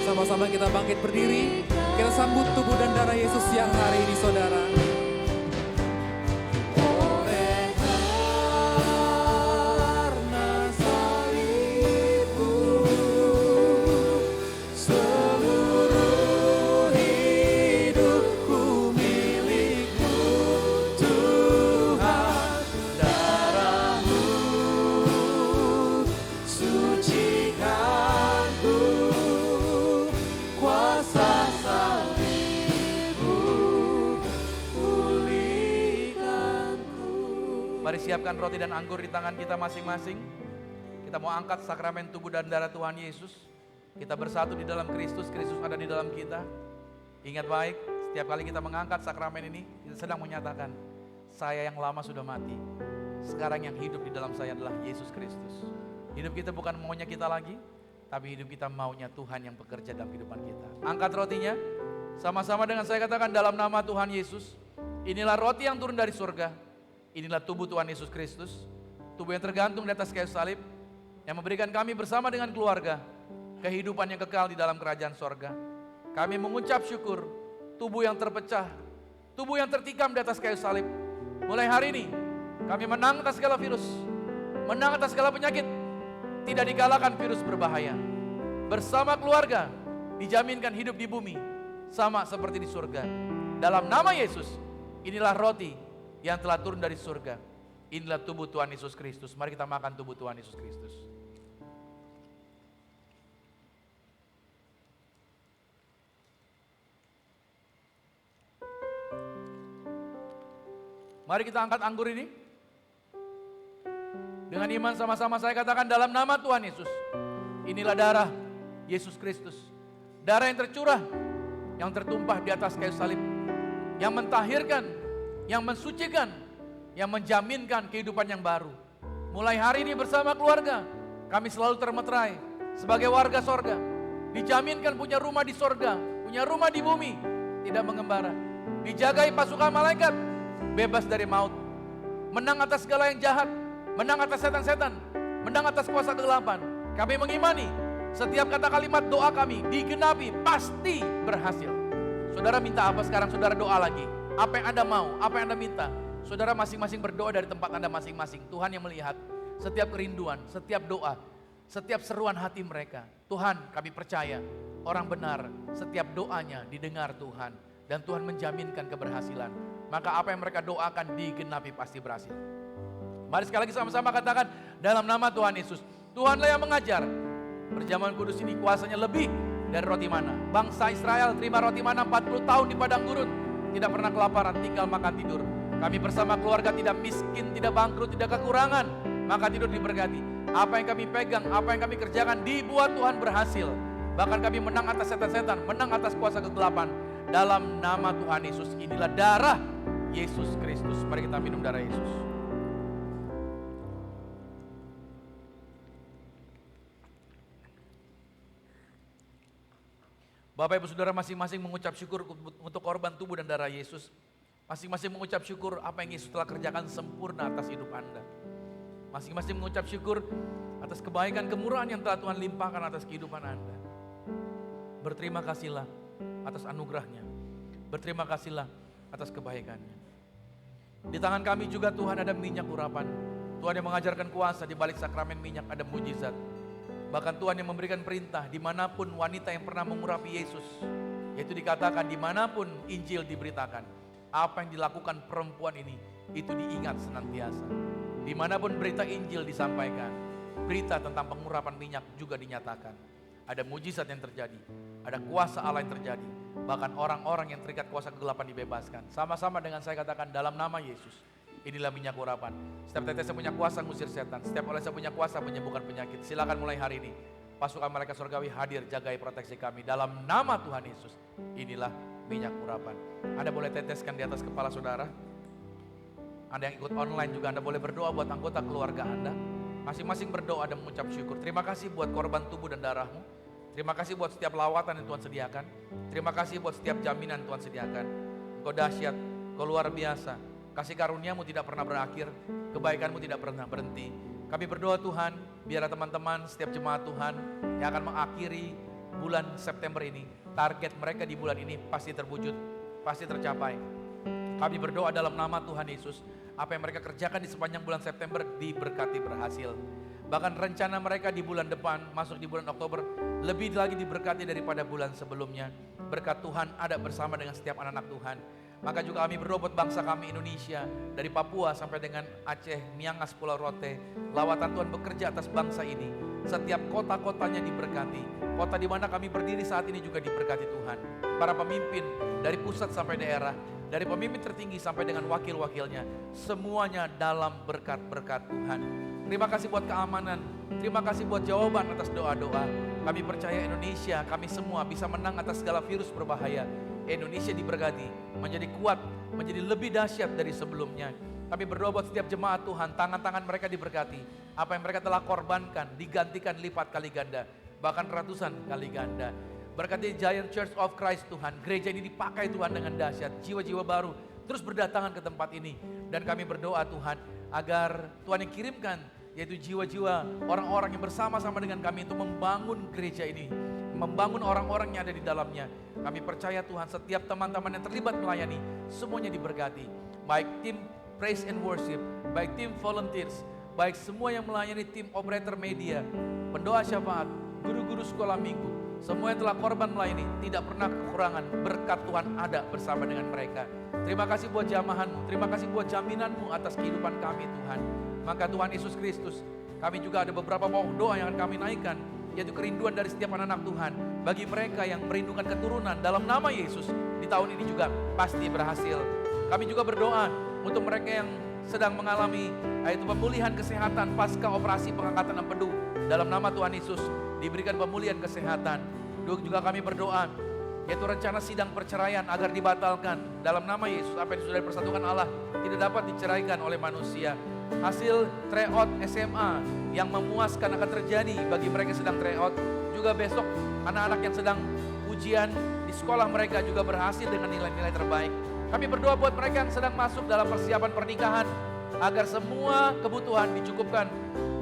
Sama-sama kita bangkit berdiri, kita sambut tubuh dan darah Yesus siang hari ini saudara. Mari siapkan roti dan anggur di tangan kita masing-masing. Kita mau angkat sakramen tubuh dan darah Tuhan Yesus. Kita bersatu di dalam Kristus, Kristus ada di dalam kita. Ingat baik, setiap kali kita mengangkat sakramen ini, kita sedang menyatakan, saya yang lama sudah mati. Sekarang yang hidup di dalam saya adalah Yesus Kristus. Hidup kita bukan maunya kita lagi, tapi hidup kita maunya Tuhan yang bekerja dalam kehidupan kita. Angkat rotinya, sama-sama dengan saya katakan dalam nama Tuhan Yesus. Inilah roti yang turun dari surga. Inilah tubuh Tuhan Yesus Kristus, tubuh yang tergantung di atas kayu salib, yang memberikan kami bersama dengan keluarga, kehidupan yang kekal di dalam kerajaan sorga. Kami mengucap syukur, tubuh yang terpecah, tubuh yang tertikam di atas kayu salib. Mulai hari ini, kami menang atas segala virus, menang atas segala penyakit, tidak dikalahkan virus berbahaya. Bersama keluarga, dijaminkan hidup di bumi, sama seperti di surga. Dalam nama Yesus, inilah roti yang telah turun dari surga. Inilah tubuh Tuhan Yesus Kristus. Mari kita makan tubuh Tuhan Yesus Kristus. Mari kita angkat anggur ini. Dengan iman sama-sama saya katakan dalam nama Tuhan Yesus. Inilah darah Yesus Kristus. Darah yang tercurah, yang tertumpah di atas kayu salib. Yang mentahirkan, yang mensucikan, yang menjaminkan kehidupan yang baru. Mulai hari ini bersama keluarga, kami selalu termeterai sebagai warga sorga. Dijaminkan punya rumah di sorga, punya rumah di bumi, tidak mengembara. Dijagai pasukan malaikat, bebas dari maut. Menang atas segala yang jahat, menang atas setan-setan, menang atas kuasa kegelapan. Kami mengimani setiap kata kalimat doa kami digenapi, pasti berhasil. Saudara minta apa sekarang? Saudara doa lagi. Apa yang Anda mau, apa yang Anda minta. Saudara masing-masing berdoa dari tempat Anda masing-masing. Tuhan yang melihat setiap kerinduan, setiap doa, setiap seruan hati mereka. Tuhan, kami percaya orang benar setiap doanya didengar Tuhan. Dan Tuhan menjaminkan keberhasilan. Maka apa yang mereka doakan digenapi, pasti berhasil. Mari sekali lagi sama-sama katakan dalam nama Tuhan Yesus. Tuhanlah yang mengajar. Perjamuan kudus ini kuasanya lebih dari roti mana. Bangsa Israel terima roti mana 40 tahun di padang gurun. Tidak pernah kelaparan, tinggal makan tidur. Kami bersama keluarga tidak miskin, tidak bangkrut, tidak kekurangan. Maka tidur diberkati. Apa yang kami pegang, apa yang kami kerjakan dibuat Tuhan berhasil. Bahkan kami menang atas setan-setan, menang atas kuasa kegelapan. Dalam nama Tuhan Yesus. Inilah darah Yesus Kristus. Mari kita minum darah Yesus. Bapak Ibu Saudara masing-masing mengucap syukur untuk korban tubuh dan darah Yesus. Masing-masing mengucap syukur apa yang Yesus telah kerjakan sempurna atas hidup Anda. Masing-masing mengucap syukur atas kebaikan kemurahan yang telah Tuhan limpahkan atas kehidupan Anda. Berterima kasihlah atas anugerahnya. Berterima kasihlah atas kebaikannya. Di tangan kami juga Tuhan ada minyak urapan. Tuhan yang mengajarkan kuasa, di balik sakramen minyak ada mujizat. Bahkan Tuhan yang memberikan perintah dimanapun wanita yang pernah mengurapi Yesus. Yaitu dikatakan dimanapun Injil diberitakan. Apa yang dilakukan perempuan ini itu diingat senantiasa. Dimanapun berita Injil disampaikan, berita tentang pengurapan minyak juga dinyatakan. Ada mujizat yang terjadi, ada kuasa Allah yang terjadi. Bahkan orang-orang yang terikat kuasa kegelapan dibebaskan. Sama-sama dengan saya katakan dalam nama Yesus. Inilah minyak urapan. Setiap tetesnya punya kuasa ngusir setan. Setiap olesnya punya kuasa menyembuhkan penyakit. Silakan mulai hari ini. Pasukan malaikat surgawi hadir jagai proteksi kami. Dalam nama Tuhan Yesus. Inilah minyak urapan. Anda boleh teteskan di atas kepala saudara. Anda yang ikut online juga Anda boleh berdoa buat anggota keluarga Anda. Masing-masing berdoa dan mengucap syukur. Terima kasih buat korban tubuh dan darahmu. Terima kasih buat setiap lawatan yang Tuhan sediakan. Terima kasih buat setiap jaminan Tuhan sediakan. Engkau dahsyat, Engkau luar biasa. Kasih karuniamu tidak pernah berakhir, kebaikanmu tidak pernah berhenti. Kami berdoa Tuhan, biar teman-teman setiap jemaat Tuhan yang akan mengakhiri bulan September ini, target mereka di bulan ini pasti terwujud, pasti tercapai. Kami berdoa dalam nama Tuhan Yesus, apa yang mereka kerjakan di sepanjang bulan September diberkati berhasil. Bahkan rencana mereka di bulan depan, masuk di bulan Oktober, lebih lagi diberkati daripada bulan sebelumnya. Berkat Tuhan ada bersama dengan setiap anak-anak Tuhan. Maka juga kami berdoa buat bangsa kami Indonesia, dari Papua sampai dengan Aceh, Miangas, Pulau Rote. Lawatan Tuhan bekerja atas bangsa ini. Setiap kota-kotanya diberkati. Kota di mana kami berdiri saat ini juga diberkati Tuhan. Para pemimpin dari pusat sampai daerah, dari pemimpin tertinggi sampai dengan wakil-wakilnya, semuanya dalam berkat-berkat Tuhan. Terima kasih buat keamanan, terima kasih buat jawaban atas doa-doa. Kami percaya Indonesia, kami semua bisa menang atas segala virus berbahaya. Indonesia diberkati, menjadi kuat, menjadi lebih dahsyat dari sebelumnya. Kami berdoa buat setiap jemaat Tuhan, tangan-tangan mereka diberkati. Apa yang mereka telah korbankan, digantikan lipat kali ganda, bahkan ratusan kali ganda. Berkati Giant Church of Christ Tuhan, gereja ini dipakai Tuhan dengan dahsyat, jiwa-jiwa baru terus berdatangan ke tempat ini. Dan kami berdoa Tuhan, agar Tuhan yang kirimkan, yaitu jiwa-jiwa orang-orang yang bersama-sama dengan kami untuk membangun gereja ini, membangun orang-orang yang ada di dalamnya. Kami percaya Tuhan setiap teman-teman yang terlibat melayani, semuanya diberkati. Baik tim praise and worship, baik tim volunteers, baik semua yang melayani tim operator media, pendoa syafaat, guru-guru sekolah minggu, semua yang telah korban melayani, tidak pernah kekurangan, berkat Tuhan ada bersama dengan mereka. Terima kasih buat jamahanmu, terima kasih buat jaminanmu atas kehidupan kami Tuhan. Maka Tuhan Yesus Kristus, kami juga ada beberapa pokok doa yang akan kami naikkan, yaitu kerinduan dari setiap anak-anak Tuhan. Bagi mereka yang merindukan keturunan dalam nama Yesus, di tahun ini juga pasti berhasil. Kami juga berdoa untuk mereka yang sedang mengalami yaitu pemulihan kesehatan pasca operasi pengangkatan empedu. Dalam nama Tuhan Yesus diberikan pemulihan kesehatan. Juga kami berdoa yaitu rencana sidang perceraian agar dibatalkan. Dalam nama Yesus, apa yang sudah dipersatukan Allah tidak dapat diceraikan oleh manusia. Hasil tryout SMA yang memuaskan akan terjadi bagi mereka yang sedang tryout. Juga besok anak-anak yang sedang ujian di sekolah mereka juga berhasil dengan nilai-nilai terbaik. Kami berdoa buat mereka yang sedang masuk dalam persiapan pernikahan agar semua kebutuhan dicukupkan,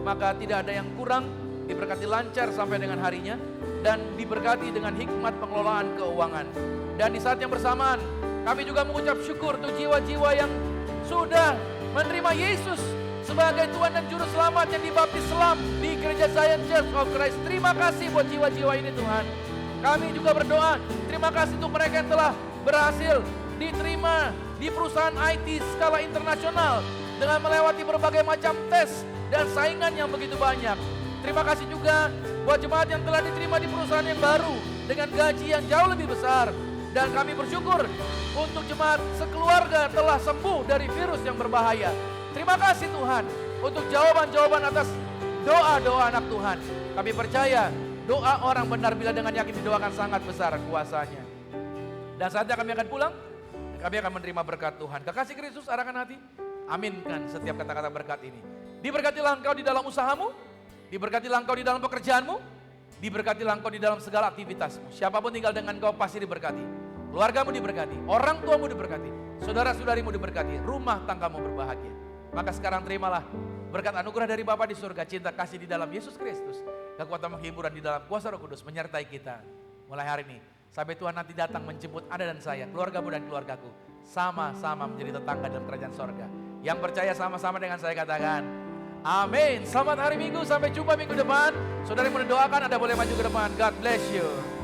maka tidak ada yang kurang, diberkati lancar sampai dengan harinya, dan diberkati dengan hikmat pengelolaan keuangan. Dan di saat yang bersamaan, kami juga mengucap syukur untuk jiwa-jiwa yang sudah menerima Yesus sebagai Tuhan dan Juru Selamat yang dibaptis selam di Gereja Zion Church of Christ. Terima kasih buat jiwa-jiwa ini Tuhan. Kami juga berdoa, terima kasih untuk mereka yang telah berhasil diterima di perusahaan IT skala internasional dengan melewati berbagai macam tes dan saingan yang begitu banyak. Terima kasih juga buat jemaat yang telah diterima di perusahaan yang baru dengan gaji yang jauh lebih besar. Dan kami bersyukur untuk jemaat sekeluarga telah sembuh dari virus yang berbahaya. Terima kasih Tuhan untuk jawaban-jawaban atas doa-doa anak Tuhan. Kami percaya doa orang benar bila dengan yakin didoakan sangat besar kuasanya. Dan saatnya kami akan pulang, kami akan menerima berkat Tuhan. Kekasih Kristus arahkan hati, aminkan setiap kata-kata berkat ini. Diberkatilah engkau di dalam usahamu, diberkatilah engkau di dalam pekerjaanmu, diberkatilah engkau di dalam segala aktivitasmu. Siapapun tinggal dengan engkau pasti diberkati. Keluargamu diberkati, orang tuamu diberkati, saudara-saudarimu diberkati, rumah tanggamu berbahagia. Maka sekarang terimalah berkat anugerah dari Bapa di surga, cinta kasih di dalam Yesus Kristus, kekuatan penghiburan di dalam kuasa Roh Kudus menyertai kita mulai hari ini. Sampai Tuhan nanti datang menjemput Anda dan saya, keluargamu dan keluargaku, sama-sama menjadi tetangga dalam kerajaan sorga. Yang percaya sama-sama dengan saya katakan, amin. Selamat hari Minggu, sampai jumpa minggu depan. Saudara yang mau doakan, Anda boleh maju ke depan. God bless you.